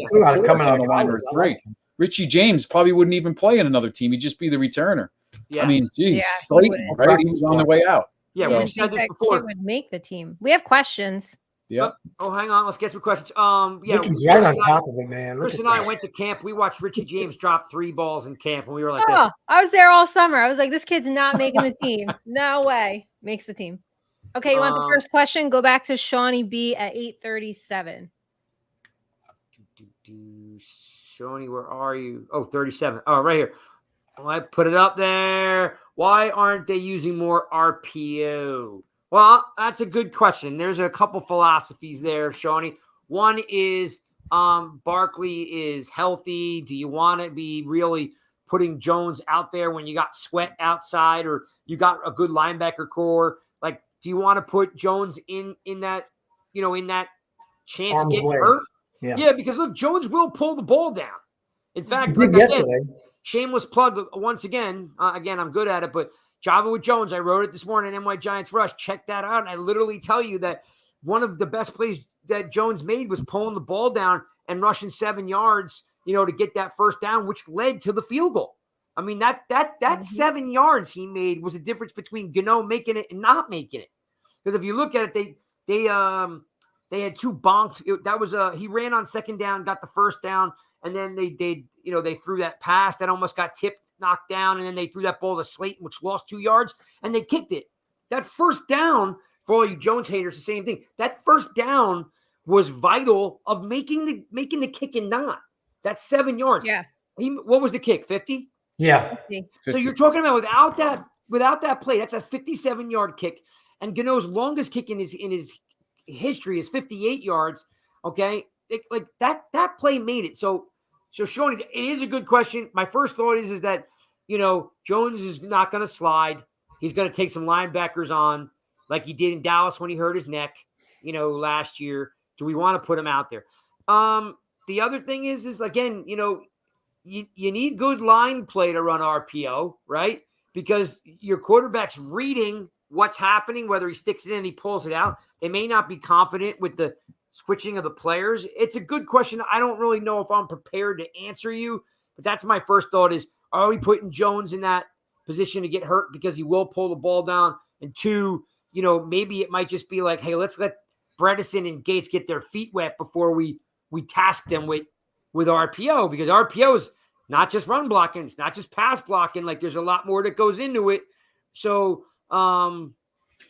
coming on the line. Great. Richie James probably wouldn't even play in another team. He'd just be the returner. Yes. I mean, geez, right? He's on the way out. Yeah, so we've said this that before. kid would make the team. We have questions. Yeah. Oh, hang on. Let's get some questions. Yeah, Ricky's right on top of it, man. Look Chris at and I that. went to camp. We watched Richie James drop 3 balls in camp, and we were like, this. Oh, I was there all summer. I was like, this kid's not making the team. No way. Makes the team. Okay, you want the first question? Go back to Shawnee B at 8:37. Shawnee, where are you? Oh, 37. Oh, right here. I put it up there. Why aren't they using more RPO? Well, that's a good question. There's a couple philosophies there, Shawnee. One is Barkley is healthy. Do you want to be really putting Jones out there when you got Sweat outside or you got a good linebacker core? Like, do you want to put Jones in that, in that chance of getting hurt? Yeah, because look, Jones will pull the ball down. In fact, like yesterday. Shameless plug once again. Again, I'm good at it, but Java with Jones, I wrote it this morning, NY Giants Rush. Check that out. And I literally tell you that one of the best plays that Jones made was pulling the ball down and rushing 7 yards, to get that first down, which led to the field goal. I mean, that 7 yards he made was a difference between Gano making it and not making it. Because if you look at it, they had 2 bonked. That was he ran on second down, got the first down, and then they threw that pass that almost got tipped, knocked down, and then they threw that ball to Slayton, which lost 2 yards, and they kicked it. That first down, for all you Jones haters, the same thing. That first down was vital of making the kick and not. That's 7 yards. Yeah. What was the kick? 50? Yeah. 50. So you're talking about without that play, that's a 57-yard kick. And Gano's longest kick in his history is 58 yards. Okay. Like that play made it. So Shawnee, it is a good question. My first thought is that, Jones is not going to slide. He's going to take some linebackers on like he did in Dallas when he hurt his neck, last year. Do we want to put him out there? The other thing is again, you need good line play to run RPO, right? Because your quarterback's reading what's happening, whether he sticks it in and he pulls it out. They may not be confident with the switching of the players. It's a good question. I don't really know if I'm prepared to answer you, but that's my first thought is, are we putting Jones in that position to get hurt because he will pull the ball down? And 2, maybe it might just be like, hey, let's let Bredesen and Gates get their feet wet before we task them with RPO, because RPO is not just run blocking. It's not just pass blocking. Like there's a lot more that goes into it. So,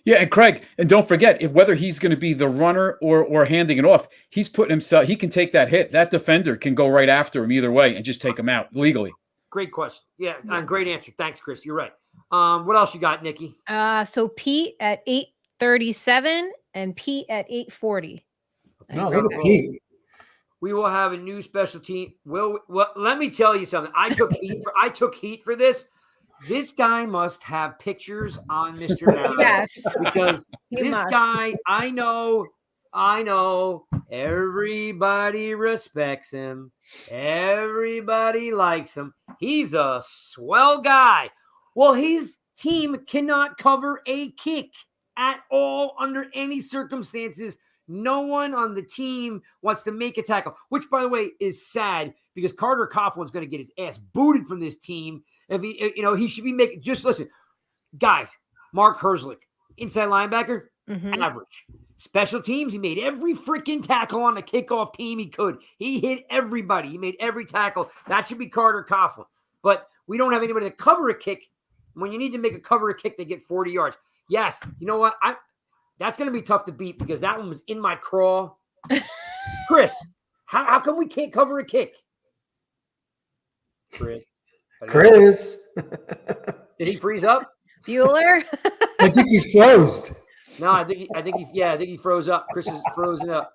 yeah, and Craig, and don't forget, whether he's going to be the runner or handing it off, he's putting himself. He can take that hit. That defender can go right after him either way and just take him out legally. Great question. Yeah, great answer. Thanks, Chris. You're right. What else you got, Nikki? So Pete at 8:37 and Pete at 8:40. No, look at Pete. We will have a new special team. Well, let me tell you something. I took heat for this. This guy must have pictures on Mr. Narrow. Yes. Because guy, I know, everybody respects him. Everybody likes him. He's a swell guy. Well, his team cannot cover a kick at all under any circumstances. No one on the team wants to make a tackle, which, by the way, is sad because Carter Coughlin's going to get his ass booted from this team. If he should be making. Just listen, guys. Mark Herzlich, inside linebacker, average. Special teams, he made every freaking tackle on the kickoff team he could. He hit everybody. He made every tackle. That should be Carter Coughlin. But we don't have anybody to cover a kick. When you need to make a cover a kick, they get 40 yards. Yes, you know what? That's going to be tough to beat because that one was in my crawl. Chris, how come we can't cover a kick? Chris. Did he freeze up? Bueller? I think he froze. No, I think he froze up. Chris is frozen up.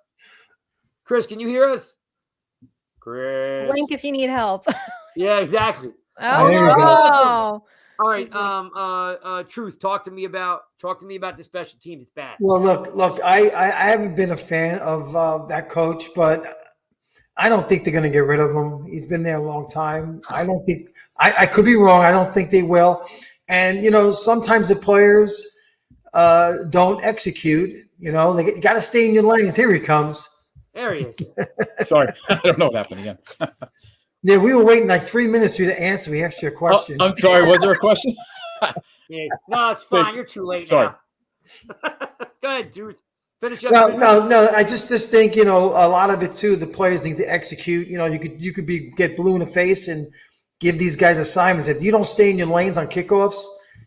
Chris, can you hear us? Chris. Blink if you need help. Yeah, exactly. Oh. All right. Truth. Talk to me about the special teams. It's bad. Well, look. I haven't been a fan of that coach, but I don't think they're going to get rid of him. He's been there a long time. I don't think I could be wrong. I don't think they will. And sometimes the players don't execute. They got to stay in your lanes. Here he comes. There he is. Sorry, I don't know what happened again. Yeah, we were waiting like 3 minutes for you to answer. We asked you a question. I'm sorry. Was there a question? Yeah. No, it's fine. You're too late sorry. now. Go ahead, dude. Finish up. No. I just think, a lot of it too, the players need to execute. You could get blue in the face and give these guys assignments. If you don't stay in your lanes on kickoffs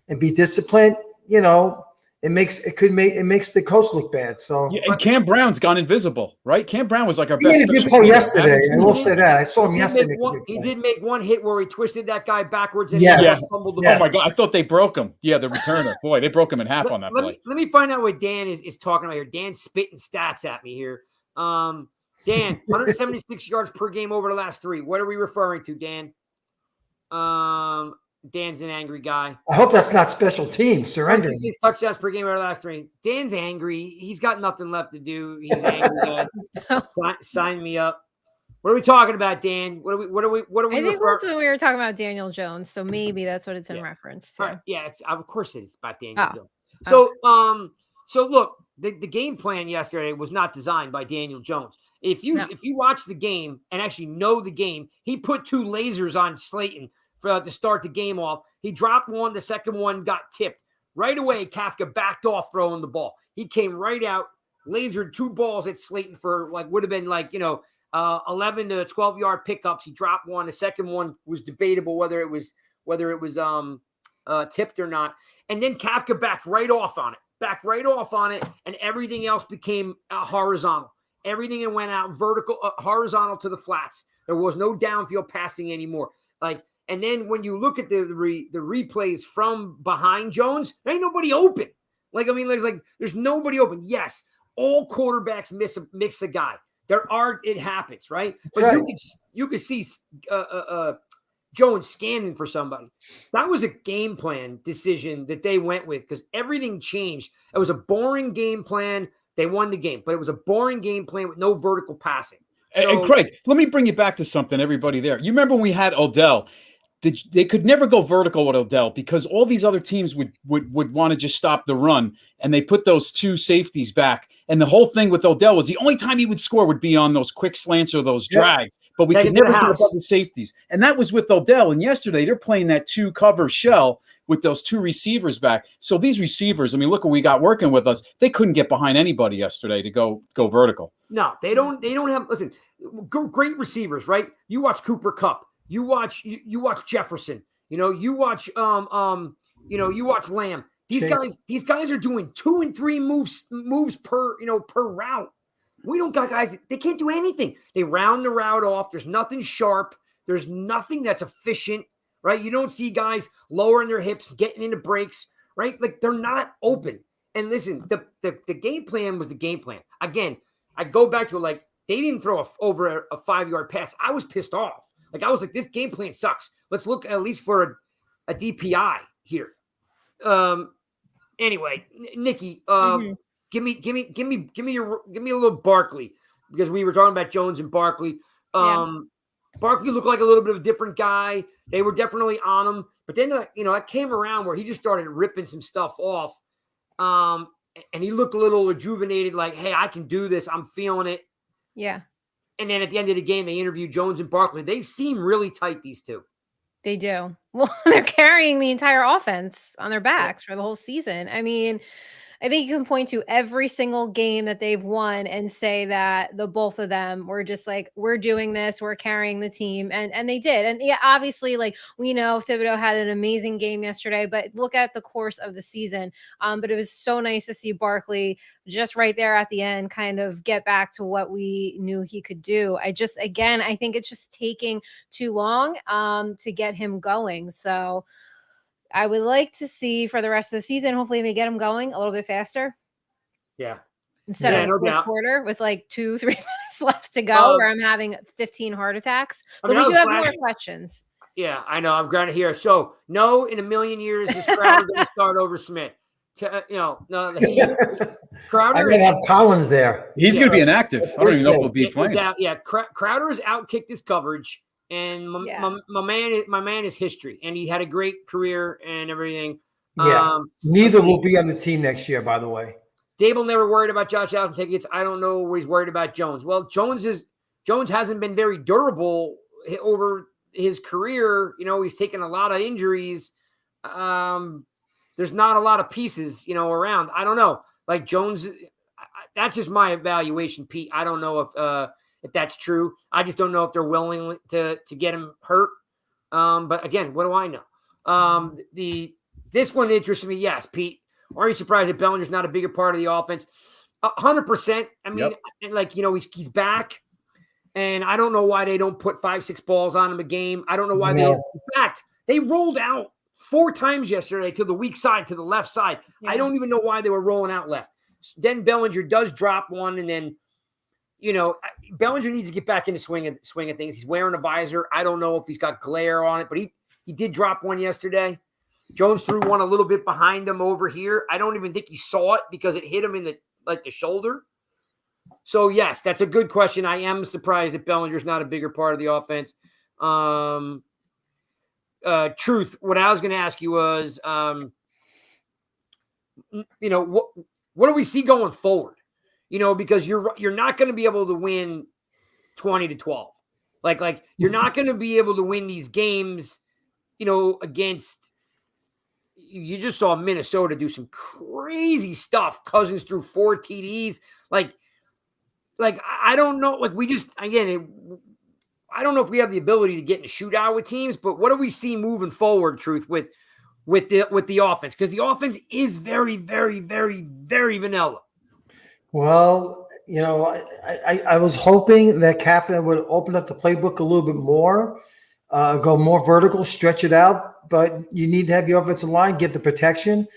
and be disciplined, it makes the coach look bad. So yeah, and Cam Brown's gone invisible, right? Cam Brown was like our he best. made a good play yesterday. I will say that. I saw him yesterday. He did make one hit where he twisted that guy backwards and fumbled the ball. ball. Oh my God, I thought they broke him. Yeah, the returner. Boy, they broke him in half on that play. Let me find out what Dan is talking about here. Dan's spitting stats at me here. Dan, 176 yards per game over the last 3. What are we referring to, Dan? Dan's an angry guy. I hope that's not special teams surrendering. 6 touchdowns per game over the last 3. Dan's angry. He's got nothing left to do. He's angry. Sign me up. What are we talking about, Dan? What are we? I think that's when we were talking about Daniel Jones. So maybe that's what it's in reference to. Right. Yeah, of course it is about Daniel Jones. So look, the game plan yesterday was not designed by Daniel Jones. If you watch the game and actually know the game, he put 2 lasers on Slayton to start the game off. He dropped one. The second one got tipped. Right away, Kafka backed off throwing the ball. He came right out, lasered 2 balls at Slayton for would have been 11 to 12-yard pickups. He dropped one. The second one was debatable whether it was tipped or not. And then Kafka backed right off on it, and everything else became horizontal. Everything went out vertical, horizontal to the flats. There was no downfield passing anymore. And then when you look at the replays from behind Jones, there ain't nobody open. There's nobody open. Yes, all quarterbacks miss a guy. It happens, right? But right. You could see Jones scanning for somebody. That was a game plan decision that they went with because everything changed. It was a boring game plan. They won the game, but it was a boring game plan with no vertical passing. And Craig, let me bring you back to something, everybody there. You remember when we had Odell? They could never go vertical with Odell because all these other teams would want to just stop the run, and they put those 2 safeties back. And the whole thing with Odell was the only time he would score would be on those quick slants or those drags. But we could never get above the safeties. And that was with Odell. And yesterday they're playing that 2-cover shell with those 2 receivers back. So these receivers, look what we got working with us. They couldn't get behind anybody yesterday to go vertical. No, they don't have. Listen, great receivers, right? You watch Cooper Kupp. You watch Jefferson. You watch you watch Lamb. These guys are doing 2 and 3 moves per route. We don't got guys they can't do anything. They round the route off. There's nothing sharp. There's nothing that's efficient, right? You don't see guys lowering their hips, getting into breaks, right? They're not open. And listen, the game plan was the game plan. Again, I go back to it they didn't throw over a 5-yard pass. I was pissed off. I was like, this game plan sucks. Let's look at least for a DPI here. Anyway, Nikki, give me a little Barkley because we were talking about Jones and Barkley. Barkley looked like a little bit of a different guy. They were definitely on him, but then it came around where he just started ripping some stuff off, and he looked a little rejuvenated. Hey, I can do this. I'm feeling it. Yeah. And then at the end of the game, they interviewed Jones and Barkley. They seem really tight, these 2. They do. Well, they're carrying the entire offense on their backs for the whole season. I think you can point to every single game that they've won and say that the both of them were just we're doing this, we're carrying the team. And they did. And yeah, obviously, we know Thibodeaux had an amazing game yesterday, but look at the course of the season. But it was so nice to see Barkley just right there at the end kind of get back to what we knew he could do. I think it's just taking too long to get him going. So I would like to see for the rest of the season, hopefully they get him going a little bit faster. Yeah. Instead of the fourth quarter with 2-3 minutes left to go where I'm having 15 heart attacks. But we do have more questions. Yeah, I know. I'm glad to hear. So, no, in a million years, is Crowder going to start over Smith? Crowder. I'm going to have Collins there. He's going to be inactive. I don't even know if he'll be playing. Crowder has outkicked his coverage. And my man is history, and he had a great career and everything. Yeah, neither will be on the team next year, by the way. Dable never worried about Josh Allen tickets. I don't know where he's worried about Jones. Well, Jones hasn't been very durable over his career. He's taken a lot of injuries. There's not a lot of pieces, around. I don't know. Jones, that's just my evaluation, Pete. I don't know if that's true. I just don't know if they're willing to get him hurt. But again, what do I know? This one interests me. Yes, Pete. Are you surprised that Bellinger's not a bigger part of the offense? 100%. I mean, he's back, and I don't know why they don't put 5-6 balls on him a game. I don't know why in fact, they rolled out 4 times yesterday to the weak side, to the left side. Yeah. I don't even know why they were rolling out left. Then Bellinger does drop one, and then, Bellinger needs to get back in the swing of things. He's wearing a visor. I don't know if he's got glare on it, but he did drop one yesterday. Jones threw one a little bit behind him over here. I don't even think he saw it because it hit him in the shoulder. So, yes, that's a good question. I am surprised that Bellinger's not a bigger part of the offense. Truth, what I was going to ask you was, what do we see going forward? Because you're not going to be able to win 20-12. Like you're not going to be able to win these games, against. You just saw Minnesota do some crazy stuff. Cousins threw 4 TDs. Like I don't know. I don't know if we have the ability to get in a shootout with teams, but what do we see moving forward, Truth, with the offense? Because the offense is very, very, very, very vanilla. Well, I was hoping that Kaplan would open up the playbook a little bit more, go more vertical, stretch it out. But you need to have your offensive line get the protection.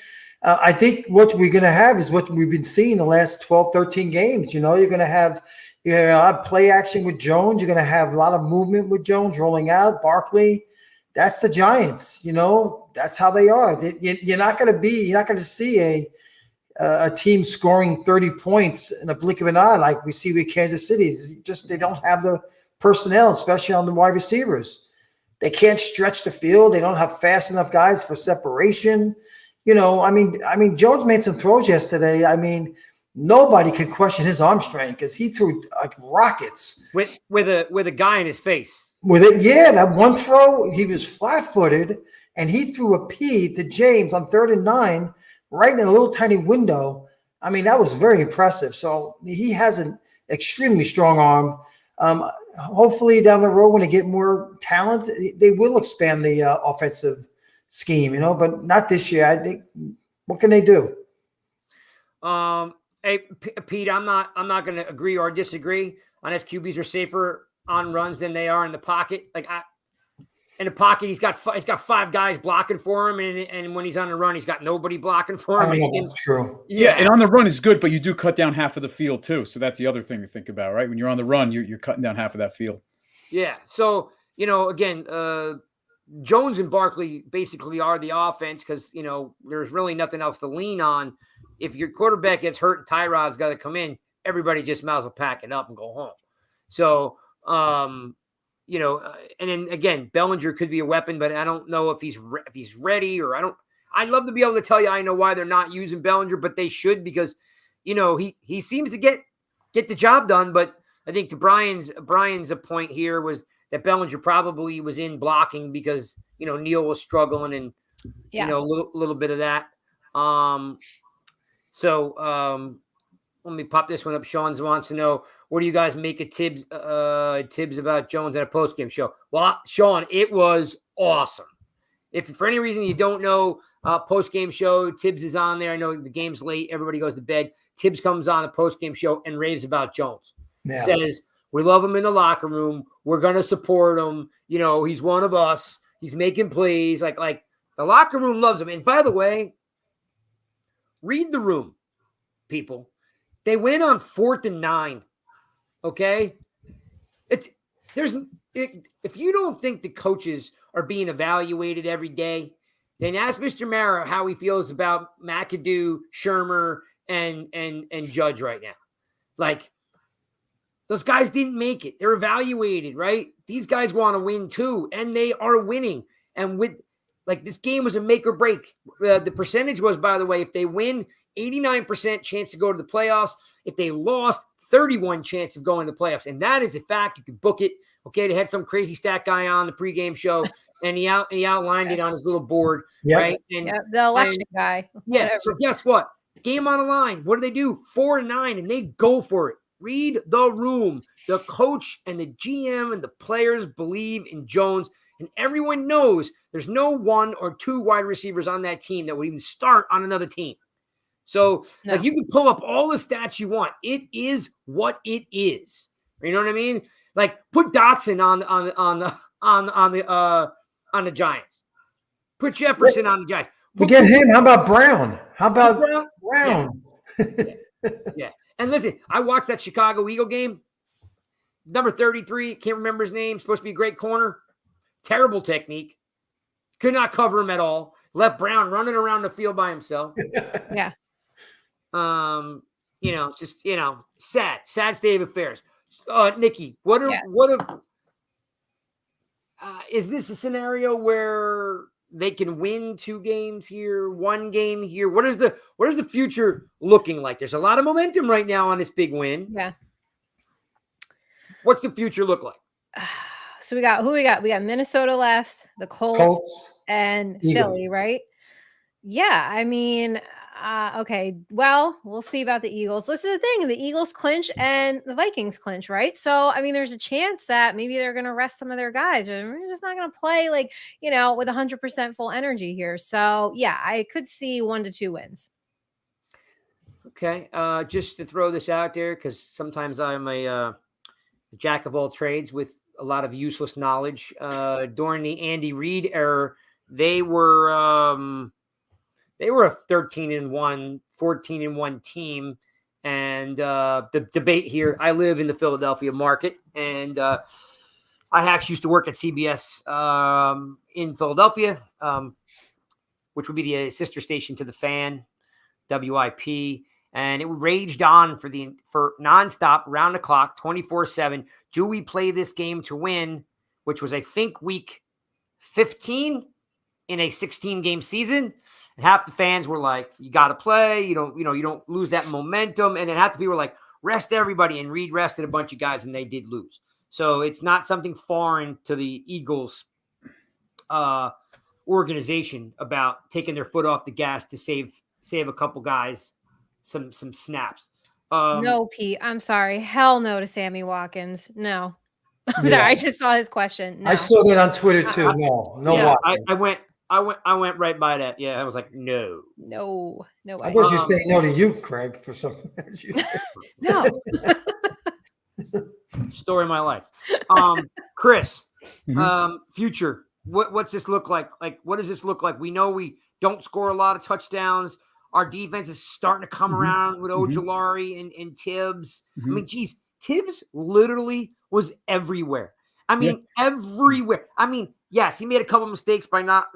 I think what we're going to have is what we've been seeing the last 12, 13 games. You're going to have a lot of play action with Jones. You're going to have a lot of movement with Jones rolling out. Barkley, that's the Giants. That's how they are. You're not going to see a team scoring 30 points in a blink of an eye like we see with Kansas City. They don't have the personnel, especially on the wide receivers. They can't stretch the field. They don't have fast enough guys for separation. Jones made some throws yesterday. Nobody can question his arm strength because he threw like rockets with a guy in his face. With it, yeah, that one throw, he was flat-footed, and he threw a P to James on 3rd and 9, right in a little tiny window. That was very impressive. So he has an extremely strong arm. Hopefully down the road when they get more talent, they will expand the offensive scheme, but not this year. I think, what can they do? Hey, Pete, I'm not going to agree or disagree on QBs are safer on runs than they are in the pocket. In the pocket, he's got 5 guys blocking for him, and when he's on the run, he's got nobody blocking for him. That's true. Yeah, and on the run is good, but you do cut down half of the field too. So that's the other thing to think about, right? When you're on the run, you're cutting down half of that field. Yeah. So again, Jones and Barkley basically are the offense because there's really nothing else to lean on. If your quarterback gets hurt and Tyrod's got to come in, everybody just might as well pack it up and go home. So. And then again, Bellinger could be a weapon, but I don't know if he's ready or I'd love to be able to tell you I know why they're not using Bellinger, but they should because, he seems to get the job done. But I think to Brian's point here was that Bellinger probably was in blocking because, Neal was struggling and, a little bit of that. Let me pop this one up. Sean wants to know, what do you guys make of Tibbs about Jones at a postgame show? Well, Sean, it was awesome. If for any reason you don't know, postgame show, Tibbs is on there. I know the game's late. Everybody goes to bed. Tibbs comes on a postgame show and raves about Jones. Yeah. Says, we love him in the locker room. We're going to support him. He's one of us. He's making plays. Like the locker room loves him. And by the way, read the room, people. They went on 4th and 9. Okay. If you don't think the coaches are being evaluated every day, then ask Mr. Mara how he feels about McAdoo, Shermer, and Judge right now. Those guys didn't make it. They're evaluated, right? These guys want to win too, and they are winning. And this game was a make or break. The percentage was, by the way, if they win, 89% chance to go to the playoffs. If they lost, 31 chance of going to the playoffs. And that is a fact. You can book it. Okay, they had some crazy stat guy on the pregame show, and he outlined it on his little board, right? And the election guy. Yeah, so guess what? Game on the line. What do? 4-9, and they go for it. Read the room. The coach and the GM and the players believe in Jones, and everyone knows there's no 1 or 2 wide receivers on that team that would even start on another team. So like you can pull up all the stats you want. It is what it is. You know what I mean? Like put Dotson on the Giants. Put Jefferson on the Giants. Forget him. How about Brown? How about Brown? Yeah. And listen, I watched that Chicago Eagle game. Number 33, can't remember his name. Supposed to be a great corner. Terrible technique. Could not cover him at all. Left Brown running around the field by himself. Yeah. Just sad state of affairs. Nikki, is this a scenario where they can win 2 games here, 1 game here? What is the future looking like? There's a lot of momentum right now on this big win. Yeah. What's the future look like? So we got we got Minnesota left, the Colts. And Eagles. Philly, right? Yeah, I mean, okay. Well, we'll see about the Eagles. This is the thing: the Eagles clinch and the Vikings clinch, right? So, I mean, there's a chance that maybe they're going to rest some of their guys, or they're just not going to play with 100% full energy here. So, yeah, I could see 1 to 2 wins. Okay, just to throw this out there, because sometimes I'm a jack of all trades with a lot of useless knowledge. During the Andy Reid era, they were a 13-1, 14-1 team. And the debate here, I live in the Philadelphia market, and I actually used to work at CBS in Philadelphia, which would be the sister station to the Fan, WIP. And it raged on for nonstop, round the clock, 24/7. Do we play this game to win? Which was, I think, week 15 in a 16-game season. And half the fans were like, "You got to play. You don't lose that momentum." And then half the people were like, "Rest everybody." And Reed rested a bunch of guys, and they did lose. So it's not something foreign to the Eagles organization about taking their foot off the gas to save a couple guys some snaps. No, Pete. I'm sorry. Hell no to Sammy Watkins. No. I'm sorry. I just saw his question. No. I saw that on Twitter too. No. I went right by that. Yeah, I was like, no. No way. I thought you were saying no to you, Craig, for some. No. Story of my life. Chris, future. What's this look like? Like, what does this look like? We know we don't score a lot of touchdowns. Our defense is starting to come around with Ojulari and Tibbs. I mean, geez, Tibbs literally was everywhere. I mean, everywhere. I mean, yes, he made a couple mistakes by not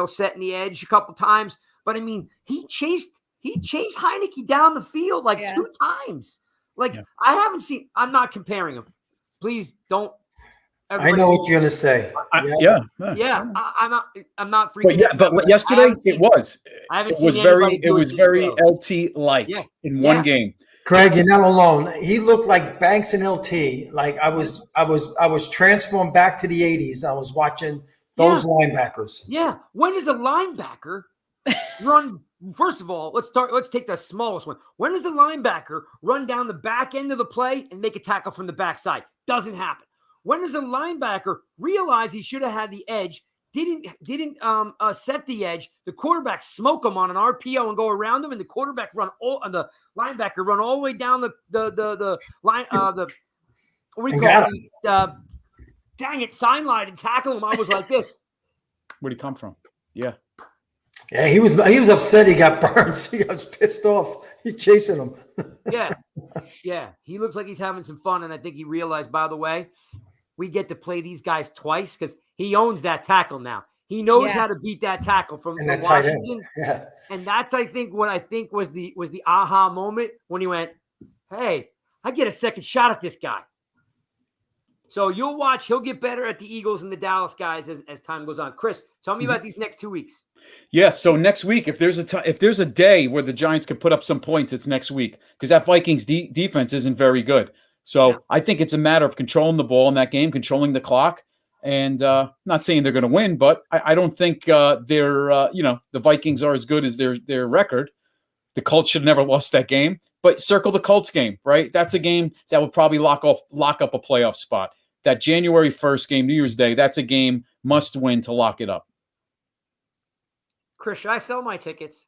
setting the edge a couple times, but I mean, he chased Heineke down the field 2 times. I haven't seen. I'm not comparing him. Please don't. I know what you're gonna say. I'm not freaking. But yesterday it was. I haven't it seen was very LT like in one game. Craig, you're not alone. He looked like Banks and LT. Like I was transformed back to the 80s. I was watching those linebackers. Yeah. When does a linebacker run? First of all, let's take the smallest one. When does a linebacker run down the back end of the play and make a tackle from the backside? Doesn't happen. When does a linebacker realize he should have had the edge, didn't set the edge, the quarterback smoke him on an RPO and go around him, and the quarterback the linebacker run all the way down the line what do you call it? Dang it, sign line and tackle him. I was like this. Where'd he come from? Yeah. Yeah, he was upset he got burned. So he was pissed off. He's chasing him. Yeah. He looks like he's having some fun, and I think he realized, by the way, we get to play these guys twice because he owns that tackle now. He knows how to beat that tackle from Washington. Yeah. And that's what I think was the aha moment when he went, "Hey, I get a second shot at this guy." So you'll watch, he'll get better at the Eagles and the Dallas guys as time goes on. Chris, tell me about these next 2 weeks. Yeah, so next week, if there's a day where the Giants can put up some points, it's next week because that Vikings defense isn't very good. So I think it's a matter of controlling the ball in that game, controlling the clock, and not saying they're going to win, but I don't think the Vikings are as good as their record. The Colts should have never lost that game. But circle the Colts game, right? That's a game that will probably lock up a playoff spot. That January 1st game, New Year's Day, that's a game must win to lock it up. Chris, should I sell my tickets?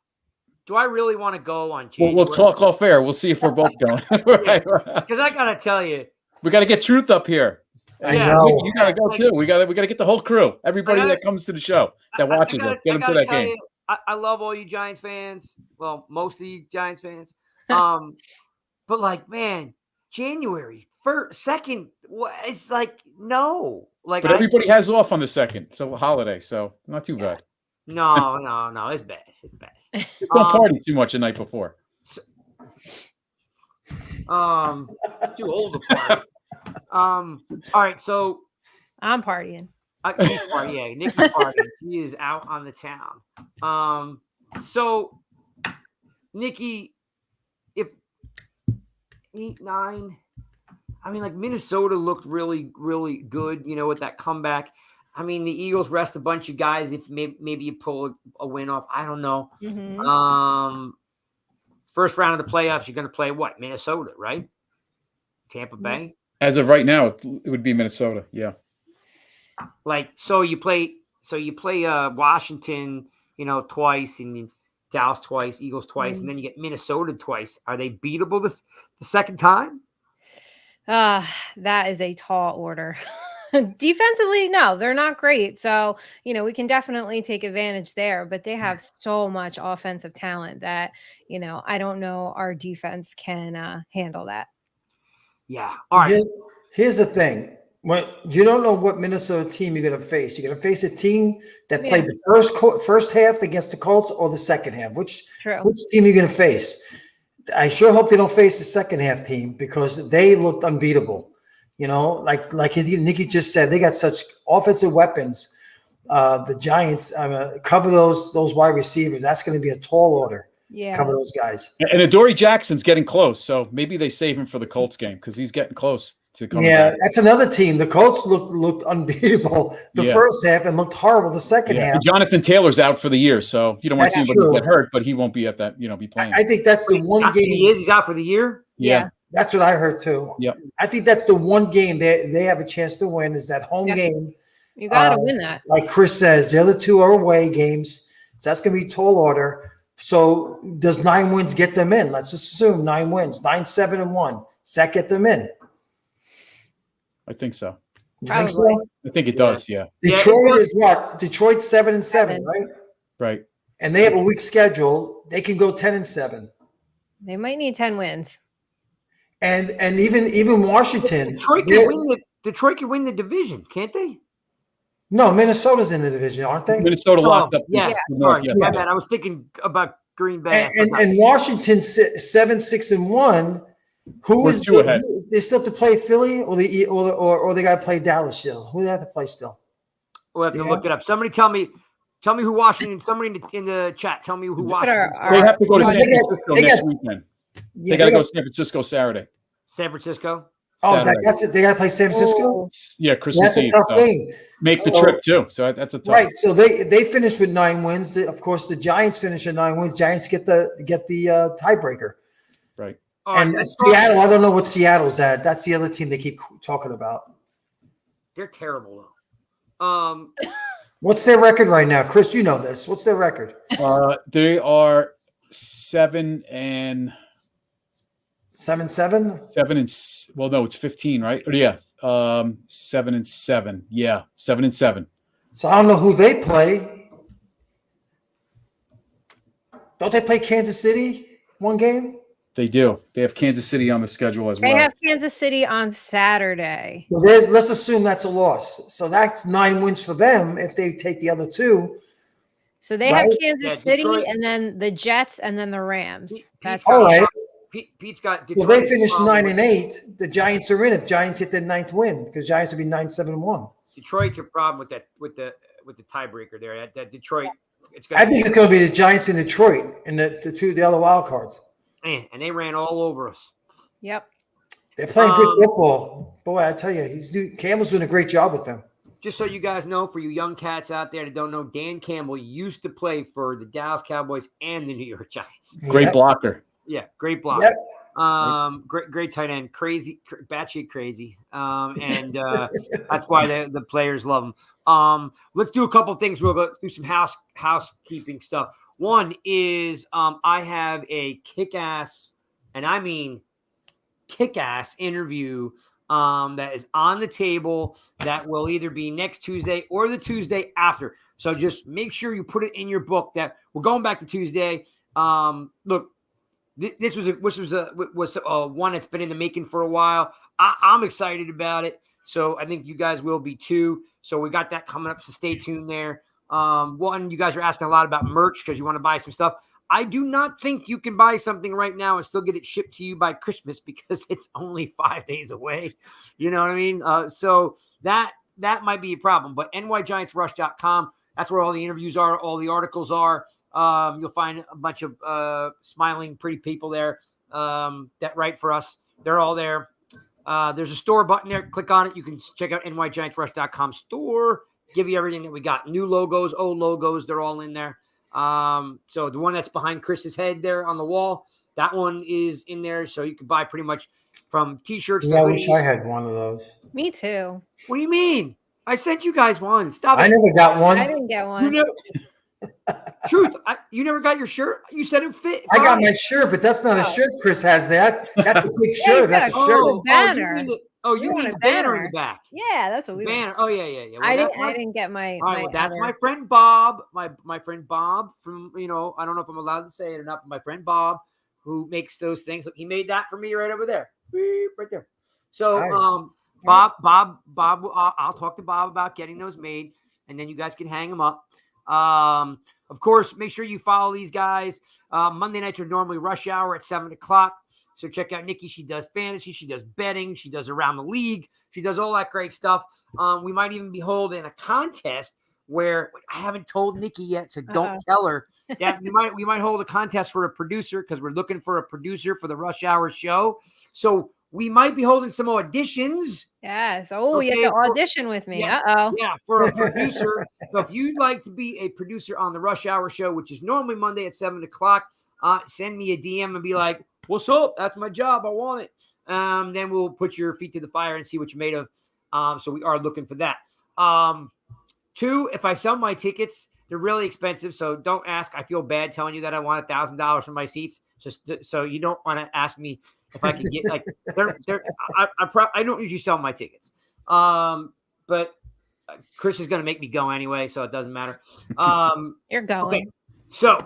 Do I really want to go on January? We'll talk off air. We'll see if we're both going. Right. Because I got to tell you. We got to get Truth up here. I know. You got to go too. We got to get the whole crew. Everybody that comes to the show, that watches us. Get them to that game. You, I love all you Giants fans. Well, most of you Giants fans. But like, man, January 1st, 2nd, it's like, no. Like, but everybody has off on the 2nd. So holiday. So not too bad. No. It's bad. It's bad. Just don't party too much the night before. Too old to party. All right, so I'm partying. He's partying. Yeah, Nikki's partying. He is out on the town. So Nikki, if 8, 9, I mean, like Minnesota looked really, really good. You know, with that comeback. I mean, the Eagles rest a bunch of guys. If maybe you pull a win off, I don't know. Mm-hmm. First round of the playoffs, you're going to play what? Minnesota, right? Tampa Bay. As of right now, it would be Minnesota. Yeah. Like, so you play Washington, twice, and Dallas twice, Eagles twice, and then you get Minnesota twice. Are they beatable the second time? That is a tall order. Defensively, no, they're not great. So, we can definitely take advantage there, but they have so much offensive talent that, I don't know our defense can handle that. Yeah. All right. Here's the thing. When you don't know what Minnesota team you're going to face, you're going to face a team that played the first half against the Colts or the second half. Which team are you going to face? I sure hope they don't face the second half team because they looked unbeatable. Like Nikki just said, they got such offensive weapons. The Giants cover those wide receivers. That's going to be a tall order. Yeah, cover those guys. And Adoree Jackson's getting close, so maybe they save him for the Colts game because he's getting close to coming back. That's another team. The Colts looked unbeatable the first half and looked horrible the second half. And Jonathan Taylor's out for the year, so you don't want to see anybody get hurt, but he won't be at that. Be playing. I think that's the one game. He's out for the year. Yeah. That's what I heard too. Yep. I think that's the one game they have a chance to win is that home game. You got to win that. Like Chris says, the other two are away games. So that's going to be tall order. So does 9 wins get them in? Let's just assume 9 wins, 9, 7, and 1. Does that get them in? I think so. You think so? I think it does, yeah. Detroit is what? Detroit's 7 and 7, right? Right. And they have a weak schedule. They can go 10 and 7. They might need 10 wins. And even Washington. Detroit can win the division, can't they? No, Minnesota's in the division, aren't they? Minnesota locked up. Yeah. Sorry, my bad. I was thinking about Green Bay. And Washington 7, 6, and 1. Who is ahead? They still have to play Philly, or they got to play Dallas still. Who do they have to play still? We'll have to look it up. Somebody tell me who Washington. Somebody in the chat, tell me who Washington. They have to go to San Francisco next weekend. They got to go to San Francisco Saturday. San Francisco. Saturday. That's it. They got to play San Francisco. Yeah, Christmas Eve. That's a tough game. Make the trip too. So that's a tough. Right. So they finished with 9 wins. Of course, the Giants finished with 9 wins. Giants get the tiebreaker. Right. And Seattle, I don't know what Seattle's at. That's the other team they keep talking about. They're terrible though. What's their record right now, Chris? You know this. What's their record? They are 7 and 7. 7 and no, it's 15, right? Or yeah, 7 and 7. Yeah, 7 and 7. So I don't know who they play. Don't they play Kansas City one game? They do. They have Kansas City on the schedule as well. They have Kansas City on Saturday. Well, let's assume that's a loss. So that's 9 wins for them if they take the other 2. So they have Kansas City and then the Jets and then the Rams. That's all right. Pete's got Detroit. Well, they finished 9 and 8. The Giants are in if Giants get their 9th win because Giants would be 9, 7, and 1. Detroit's a problem with the tiebreaker there. That Detroit. I think it's going to be the Giants in Detroit and the other wild cards. Man, and they ran all over us. Yep. They're playing good football. Boy, I tell you, Campbell's doing a great job with them. just so you guys know, for you young cats out there that don't know, Dan Campbell used to play for the Dallas Cowboys and the New York Giants. Great blocker. Yeah, great blocker. Yep. Great tight end, batshit crazy. And that's why the players love him. Let's do a couple things real quick. Let's do some housekeeping stuff. One is I have a kick-ass, and I mean kick-ass interview that is on the table that will either be next Tuesday or the Tuesday after. So just make sure you put it in your book that we're going back to Tuesday. Look, this was one that's been in the making for a while. I'm excited about it. So I think you guys will be too. So we got that coming up. So stay tuned there. One, you guys are asking a lot about merch because you want to buy some stuff. I do not think you can buy something right now and still get it shipped to you by Christmas because it's only 5 days away. You know what I mean? So that might be a problem. But nygiantsrush.com, that's where all the interviews are, all the articles are. You'll find a bunch of smiling, pretty people there that write for us. They're all there. There's a store button there. Click on it. You can check out nygiantsrush.com store. Give you everything that we got. New logos, old logos, they're all in there. So the one that's behind Chris's head there on the wall, that one is in there. So you can buy pretty much from t-shirts. Yeah, I wish I had one of those. Me too. What do you mean? I sent you guys one. Stop it. I never got one. I didn't get one. Truth, you never got your shirt? You said it fit. I got my shirt, but that's not a shirt Chris has there. That's a big shirt. That's a shirt. Banner. You mean a banner in the back. Yeah, that's what we banner. Oh, yeah. Well, I didn't get my. All right, my that's other. my friend Bob. My friend Bob from, I don't know if I'm allowed to say it or not, but my friend Bob who makes those things. He made that for me right over there. Right there. So Nice. Bob, I'll talk to Bob about getting those made, and then you guys can hang them up. Of course, make sure you follow these guys. Monday nights are normally rush hour at 7:00. So check out Nikki. She does fantasy. She does betting. She does around the league. She does all that great stuff. We might even be holding a contest where I haven't told Nikki yet, so don't tell her. Yeah, we might hold a contest for a producer because we're looking for a producer for the rush hour show. So we might be holding some auditions. Yes. Oh, okay, you have to audition with me. Yeah, for a producer. So if you'd like to be a producer on the Rush Hour show, which is normally Monday at 7:00, send me a DM and be like, "What's up? That's my job. I want it." Then we'll put your feet to the fire and see what you're made of. So we are looking for that. Two, if I sell my tickets, they're really expensive. So don't ask. I feel bad telling you that I want $1,000 for my seats. Just so you don't want to ask me if I can get like I don't usually sell my tickets. But Chris is going to make me go anyway, so it doesn't matter. You're going. Okay. So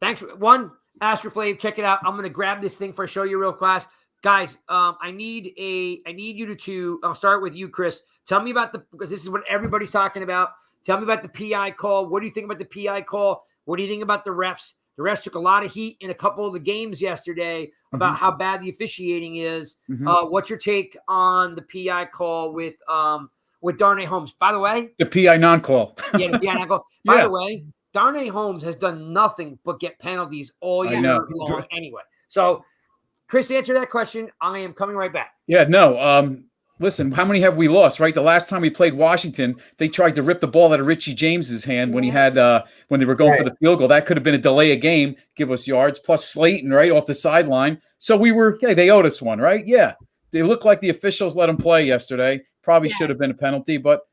thanks for one. Astroflave, check it out. I'm going to grab this thing for a show you real fast. Guys, I need you to I'll start with you, Chris. Tell me about because this is what everybody's talking about. Tell me about the PI call. What do you think about the PI call? What do you think about the refs? The refs took a lot of heat in a couple of the games yesterday about how bad the officiating is. What's your take on the PI call with Darnay Holmes? By the way, the PI non-call. Yeah, the PI non-call. By the way, Darnay Holmes has done nothing but get penalties all year long anyway. So, Chris, answer that question. I am coming right back. Yeah, no. Listen, how many have we lost, right? The last time we played Washington, they tried to rip the ball out of Richie James's hand when he had when they were going for the field goal. That could have been a delay of game, give us yards, plus Slayton, right, off the sideline. So they owed us one, right? Yeah. They look like the officials let them play yesterday. Probably should have been a penalty, but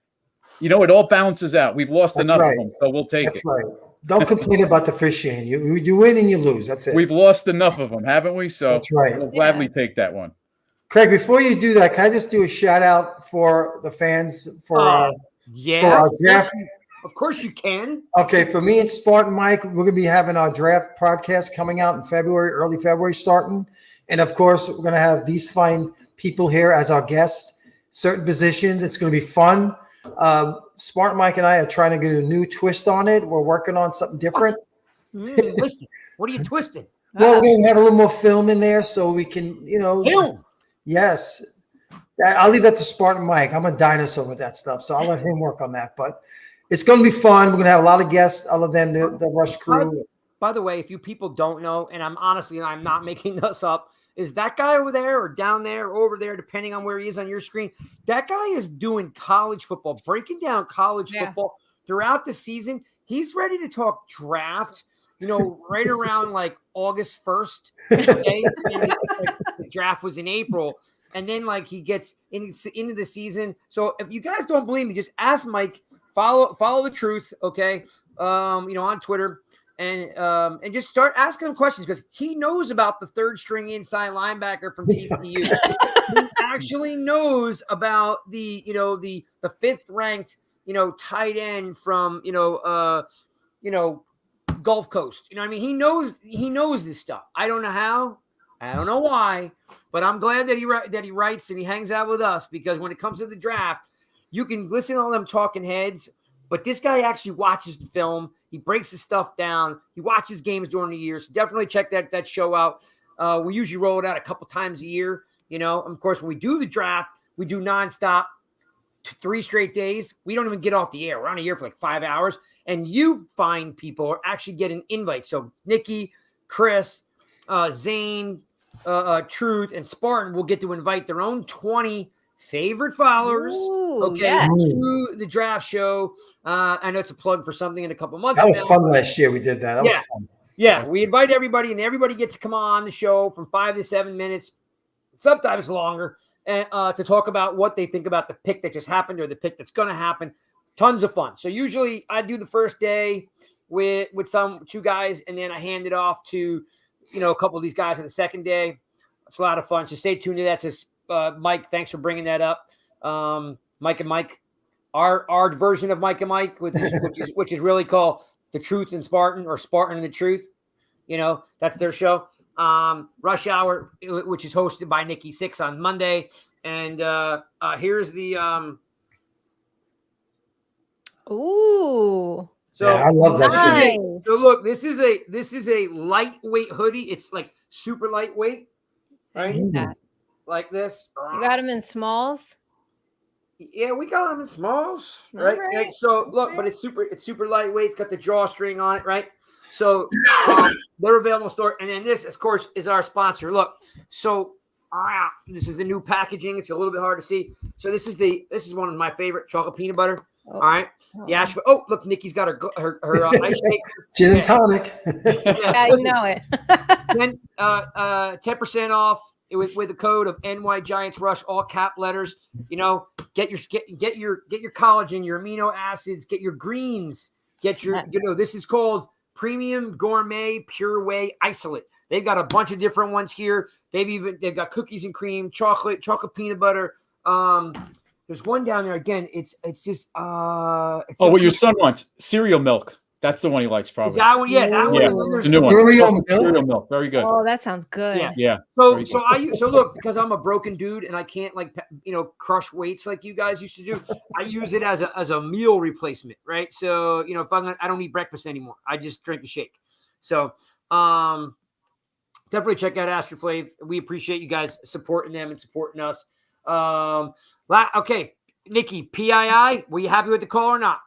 it all balances out. We've lost enough of them, so we'll take it. Right. Don't complain about the officiating. You win and you lose. That's it. We've lost enough of them, haven't we? So that's right. We'll gladly take that one. Craig, before you do that, can I just do a shout out for the fans for our draft? Of course you can. Okay, for me and Spartan Mike, we're going to be having our draft podcast coming out in February, early February starting. And of course, we're going to have these fine people here as our guests, certain positions. It's going to be fun. Spartan Mike and I are trying to get a new twist on it. We're working on something different. Twisting. What are you twisting? Well, we're going to have a little more film in there so we can, Film? Yes. I'll leave that to Spartan Mike. I'm a dinosaur with that stuff, so I'll let him work on that. But it's going to be fun. We're going to have a lot of guests other than the Rush crew. By the way, if you people don't know, and I'm not making this up, is that guy over there or down there or over there, depending on where he is on your screen. That guy is doing college football, breaking down college football throughout the season. He's ready to talk draft, right around like August 1st. Okay? And the draft was in April. And then like he gets into the season. So if you guys don't believe me, just ask Mike. Follow the truth, okay? On Twitter. And just start asking him questions because he knows about the third string inside linebacker from TCU. He actually knows about the fifth ranked tight end from Gulf Coast. You know what I mean? He knows this stuff. I don't know how. I don't know why, but I'm glad that he writes and he hangs out with us because when it comes to the draft, you can listen to all them talking heads, but this guy actually watches the film. He breaks his stuff down. He watches games during the year. So definitely check that show out. We usually roll it out a couple times a year. Of course, when we do the draft, we do nonstop 3 straight days. We don't even get off the air. We're on the air for like 5 hours. And you find people are actually getting invites. So Nikki, Chris, Zane, Truth, and Spartan will get to invite their own 20 favorite followers to the draft show. I know it's a plug for something in a couple months. That was fun last year. We did that. That was fun. Yeah, we invite everybody, and everybody gets to come on the show from 5 to 7 minutes, sometimes longer, and to talk about what they think about the pick that just happened or the pick that's going to happen. Tons of fun. So usually I do the first day with 2 guys, and then I hand it off to a couple of these guys on the second day. It's a lot of fun. So stay tuned to that. Says Mike, thanks for bringing that up. Mike and Mike, our version of Mike and Mike, which is really called The Truth and Spartan, or Spartan and the Truth. That's their show. Rush Hour, which is hosted by Nikki Six on Monday. And here's the Ooh. So I love that nice. shit. So look, this is a lightweight hoodie. It's like super lightweight, right? Like this. You got them in smalls? Yeah, we got them in smalls, right? Right. So look, but it's super lightweight. It's got the drawstring on it, right? So they're available in the store. And then this, of course, is our sponsor. Look, so this is the new packaging. It's a little bit hard to see. So this is one of my favorite, chocolate peanut butter. All right. The Asheville. Oh, look, Nikki's got her ice shake. Gin and tonic. Yeah, you know it. Then 10% off with the code of NY Giants Rush, all cap letters. Get your collagen, your amino acids, get your greens, get your this is called Premium Gourmet Pure Whey Isolate. They've got a bunch of different ones here. They've got cookies and cream, chocolate peanut butter. There's one down there again. It's just what your son wants, cereal milk. That's the one he likes, probably. Is that one? Yeah, that one. Yeah, There's the new one. Cereal milk. Very good. Oh, that sounds good. Yeah. So look, because I'm a broken dude and I can't crush weights like you guys used to do. I use it as a meal replacement, right? So if I don't eat breakfast anymore, I just drink a shake. So definitely check out Astroflave. We appreciate you guys supporting them and supporting us. Okay, Nikki, PII. Were you happy with the call or not?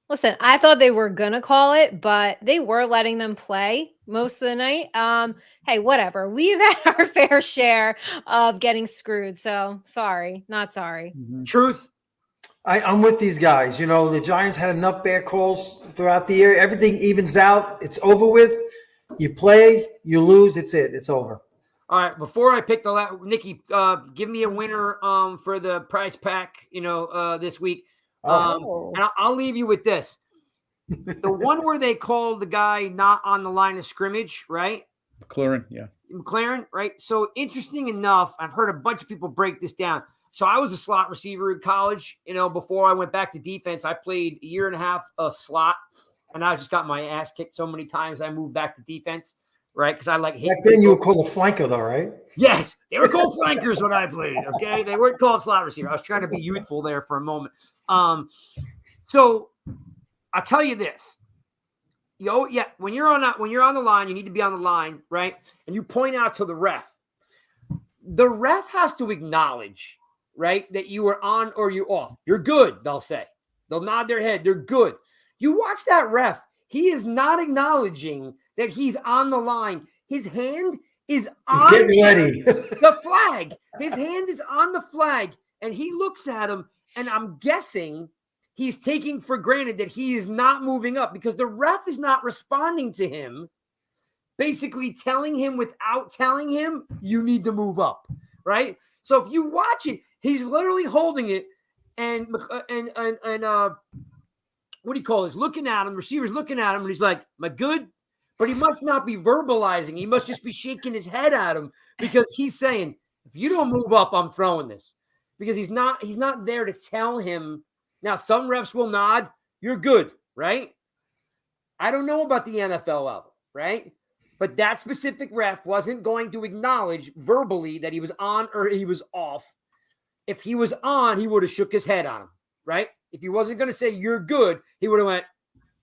Listen, I thought they were gonna call it, but they were letting them play most of the night. Hey, whatever. We've had our fair share of getting screwed. So sorry, not sorry. Mm-hmm. Truth. I'm with these guys. The Giants had enough bad calls throughout the year. Everything evens out. It's over with. You play, you lose. It's it. It's over. All right. Before I pick the last, Nikki, give me a winner for the prize pack. This week. And I'll leave you with this. The one where they called the guy not on the line of scrimmage, right? McLaren, right? So interesting enough, I've heard a bunch of people break this down. So I was a slot receiver in college. Before I went back to defense, I played a year and a half a slot, and I just got my ass kicked so many times I moved back to defense, right? Because I back then you were called a flanker, though, right? Yes, they were called flankers when I played. Okay, they weren't called slot receiver. I was trying to be youthful there for a moment. So I'll tell you this. When you're on the line, you need to be on the line, right? And you point out to the ref. The ref has to acknowledge, right, that you are on or you're off. You're good, they'll say. They'll nod their head. They're good. You watch that ref. He is not acknowledging that he's on the line. His hand is He's on getting ready. the flag. His hand is on the flag, and he looks at him, and I'm guessing he's taking for granted that he is not moving up because the ref is not responding to him, basically telling him without telling him, you need to move up, right? So if you watch it, he's literally holding it, and what do you call this? Looking at him, receiver's looking at him, and he's like, am I good? But he must not be verbalizing. He must just be shaking his head at him because he's saying, if you don't move up, I'm throwing this. Because he's not there to tell him. Now, some refs will nod, you're good, right? I don't know about the NFL level, right? But that specific ref wasn't going to acknowledge verbally that he was on or he was off. If he was on, he would have shook his head on him, right? If he wasn't going to say you're good, he would have went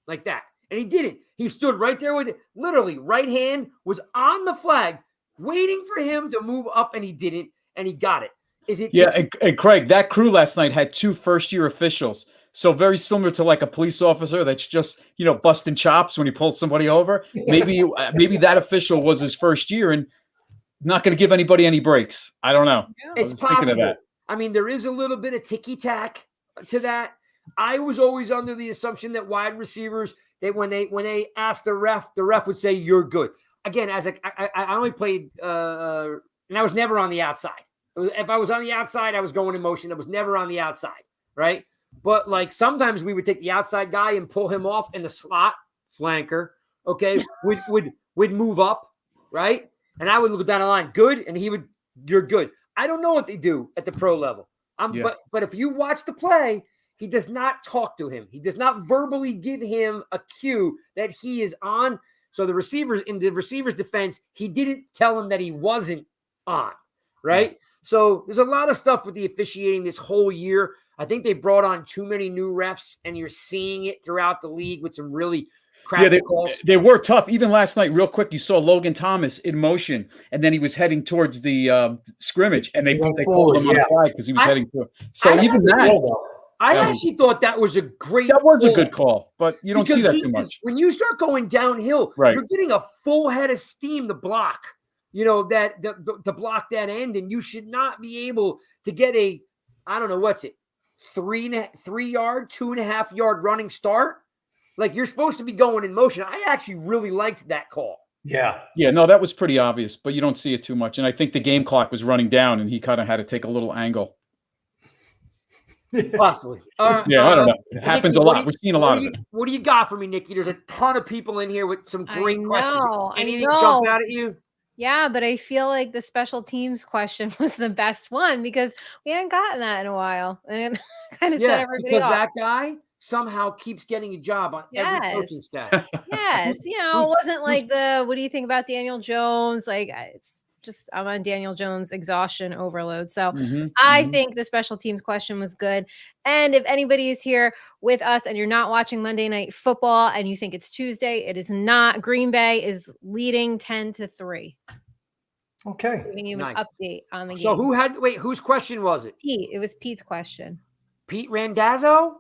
like that. And he didn't. He stood right there with it. Literally, right hand was on the flag, waiting for him to move up, and he didn't, and he got it. Is it? Yeah, and Craig, that crew last night had 2 first-year officials. So very similar to like a police officer that's just, busting chops when he pulls somebody over. Maybe that official was his first year and not going to give anybody any breaks. I don't know. It's possible. I mean, there is a little bit of ticky-tack to that. I was always under the assumption that wide receivers, when they asked the ref would say, you're good. Again, I only played, and I was never on the outside. If I was on the outside, I was going in motion. I was never on the outside, right? But like sometimes we would take the outside guy and pull him off, and the slot flanker, okay, would move up, right? And I would look down the line, good, and you're good. I don't know what they do at the pro level. But if you watch the play, he does not talk to him. He does not verbally give him a cue that he is on. So the receiver's defense, he didn't tell him that he wasn't on, right? Yeah. So there's a lot of stuff with the officiating this whole year. I think they brought on too many new refs, and you're seeing it throughout the league with some really crappy calls. They were tough. Even last night, real quick, you saw Logan Thomas in motion, and then he was heading towards the scrimmage, and they called him on the flag because he was heading to. So I actually thought that was a great That was a good call, but you don't see that too much. When you start going downhill, you're getting a full head of steam to block, to block that end, and you should not be able to get a, I don't know, what's it, 3-yard, 2.5-yard running start. Like you're supposed to be going in motion. I actually really liked that call. Yeah. Yeah, no, that was pretty obvious, but you don't see it too much. And I think the game clock was running down, and he kind of had to take a little angle. Possibly. I don't know. It happens a lot. We're seeing a lot of it. What do you got for me, Nikki? There's a ton of people in here with some great questions. Anything jump out at you? Yeah, but I feel like the special teams question was the best one because we hadn't gotten that in a while. And it kind of set everybody off. That guy somehow keeps getting a job on every coaching staff. Yes. It wasn't like what do you think about Daniel Jones? Like it's just I'm on Daniel Jones exhaustion overload. So I think the special teams question was good. And if anybody is here with us and you're not watching Monday Night Football and you think it's Tuesday, it is not. Green Bay is leading 10-3. Okay. Giving you an update on the game. So whose question was it? Pete. It was Pete's question. Pete Randazzo?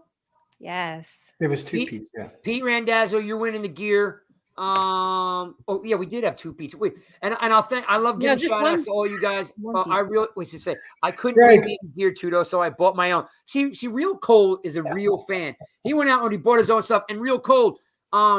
Yes. It was two Pete's, yeah. Pete Randazzo, you're winning the gear. We did have 2 Pete's. I love giving shout outs to all you guys. I couldn't get the gear too, so I bought my own. See, Real Cold is a real fan. He went out and he bought his own stuff. And Real Cold,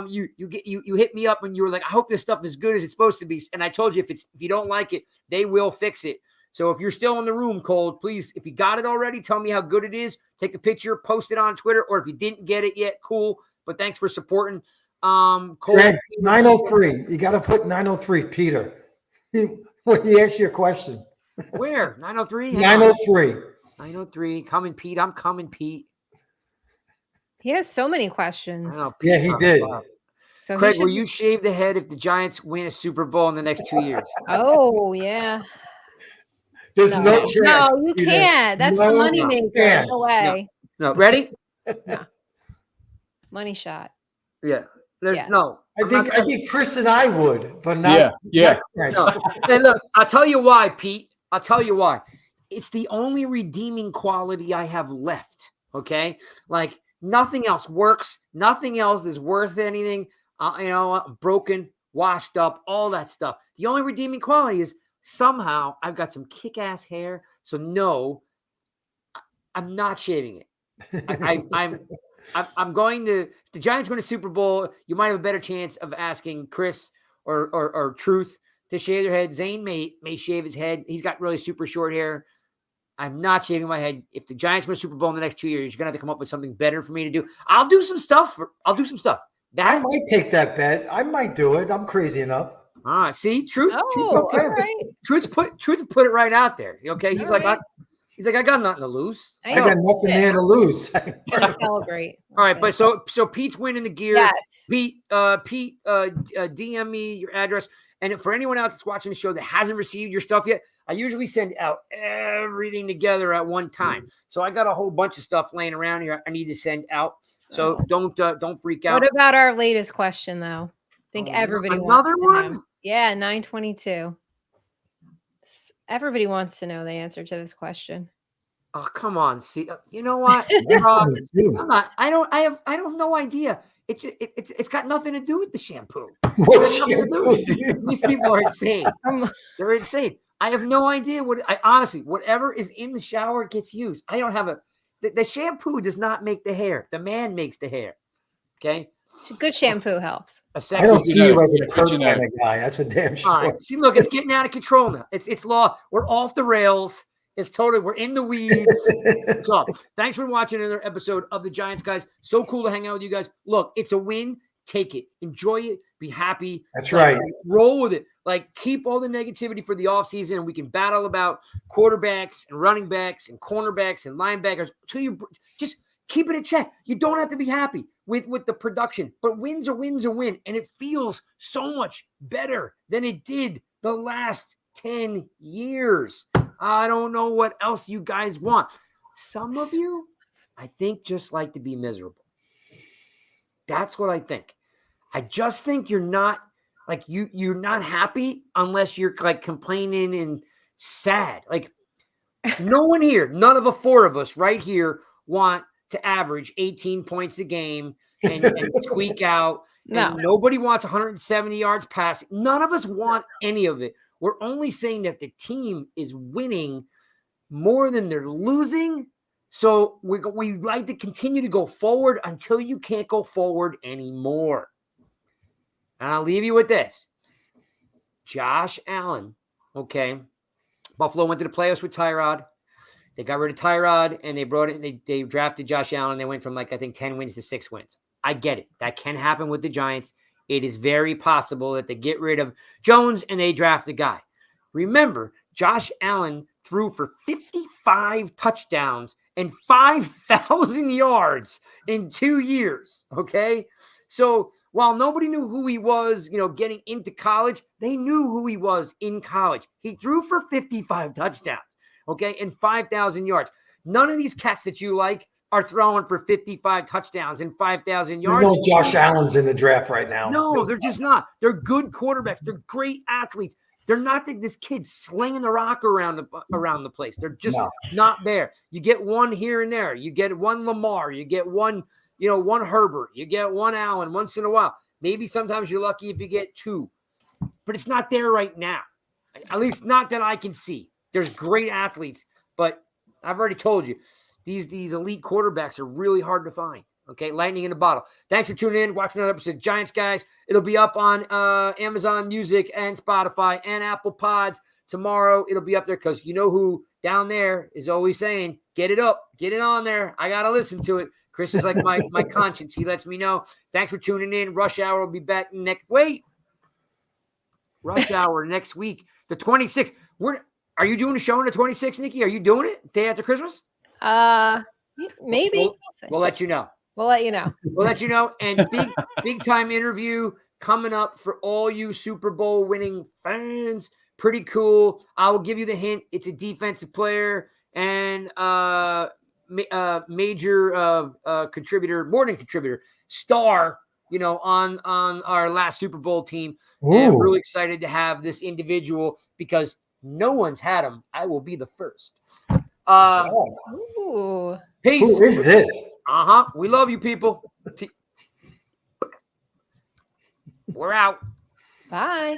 you hit me up and you were like, I hope this stuff is good as it's supposed to be. And I told you if you don't like it, they will fix it. So if you're still in the room, Cold, please, if you got it already, tell me how good it is. Take a picture, post it on Twitter, or if you didn't get it yet, cool. But thanks for supporting. Cold, Greg, 903. You got to put 903, Peter. When he asks you a question. Where? 903? 903. 903. Coming, Pete. I'm coming, Pete. He has so many questions. Yeah, he did. So Craig, will you shave the head if the Giants win a Super Bowl in the next 2 years? Oh, yeah. There's no chance. No, you can't. That's the money maker. No way. No. Ready? No. Money shot. Yeah. No. I think Chris and I would, but not. Yeah. No. Hey, look, I'll tell you why, Pete. I'll tell you why. It's the only redeeming quality I have left. Okay, like nothing else works. Nothing else is worth anything. I'm broken. washed up, all that stuff. The only redeeming quality is somehow I've got some kick-ass hair. So no, I'm not shaving it. I'm going to, if the Giants win a Super Bowl, you might have a better chance of asking Chris or Truth to shave their head. Zane may shave his head. He's got really super short hair. I'm not shaving my head. If the Giants win a Super Bowl in the next 2 years, you're gonna have to come up with something better for me to do. I'll do some stuff. I might take that bet. I might do it. I'm crazy enough. All right. See, Truth. Oh, Okay. all right. Truth put it right out there. Okay. He's like, I got nothing to lose. I got nothing there to lose. Gonna celebrate. All right, but so Pete's winning the gear. Yes. Pete, DM me your address. And for anyone else that's watching the show that hasn't received your stuff yet, I usually send out everything together at one time. So I got a whole bunch of stuff laying around here I need to send out. So don't freak out. What about our latest question, though? I think everybody another wants to one. know. Yeah, 922. Everybody wants to know the answer to this question. Oh, come on. See, you know what? I'm not. I have no idea. It's got nothing to do with the shampoo. What shampoo? These people are insane. They're insane. I have no idea honestly, whatever is in the shower gets used. I don't have the shampoo does not make the hair. The man makes the hair. Okay. Good shampoo helps. I don't see you as a Kurt kind of guy. That's for damn sure. All right. See, look, it's getting out of control now. It's law. We're off the rails. It's totally, we're in the weeds. So, thanks for watching another episode of the Giants, guys. So cool to hang out with you guys. Look, it's a win. Take it. Enjoy it. Be happy. That's right. Roll with it. Like, keep all the negativity for the offseason, and we can battle about quarterbacks and running backs and cornerbacks and linebackers. So you just keep it in check. You don't have to be happy with the production, but wins are wins a win, and it feels so much better than it did the last 10 years. I don't know what else you guys want. Some of you, I think, just like to be miserable. That's what I think. I just think you're not like you're not happy unless you're like complaining and sad. Like no one here, none of the four of us right here want to average 18 points a game and squeak out. No. And nobody wants 170 yards passing. None of us want any of it. We're only saying that the team is winning more than they're losing. So we like to continue to go forward until you can't go forward anymore. And I'll leave you with this. Josh Allen, okay. Buffalo went to the playoffs with Tyrod. They got rid of Tyrod, and they brought it. They drafted Josh Allen. They went from I think 10 wins to 6 wins. I get it. That can happen with the Giants. It is very possible that they get rid of Jones and they draft a guy. Remember, Josh Allen threw for 55 touchdowns and 5,000 yards in 2 years. Okay. So while nobody knew who he was, getting into college, they knew who he was in college. He threw for 55 touchdowns. Okay. And 5,000 yards. None of these cats that you like are throwing for 55 touchdowns and 5,000 yards. There's no Josh Allens in the draft right now. No, they're just not. They're good quarterbacks. They're great athletes. They're not this kid slinging the rock around the place. They're just not there. You get one here and there. You get one Lamar. You get one, one Herbert. You get one Allen once in a while. Maybe sometimes you're lucky if you get two. But it's not there right now. At least not that I can see. There's great athletes, but I've already told you, these elite quarterbacks are really hard to find. Okay, lightning in a bottle. Thanks for tuning in, watching another episode of Giants, guys. It'll be up on Amazon Music and Spotify and Apple Pods tomorrow. It'll be up there because you know who down there is always saying, get it up, get it on there. I got to listen to it. Chris is like my conscience. He lets me know. Thanks for tuning in. Rush Hour will be back Rush Hour next week, the 26th. Are you doing a show on the 26th, Nikki? Are you doing it day after Christmas? Maybe. We'll let you know. We'll let you know. We'll let you know. And big time interview coming up for all you Super Bowl winning fans. Pretty cool. I will give you the hint. It's a defensive player and major contributor, morning contributor, star, on our last Super Bowl team. Ooh. And I'm really excited to have this individual because no one's had him. I will be the first. Ooh. Peace. Who is this? We love you, people. We're out. Bye.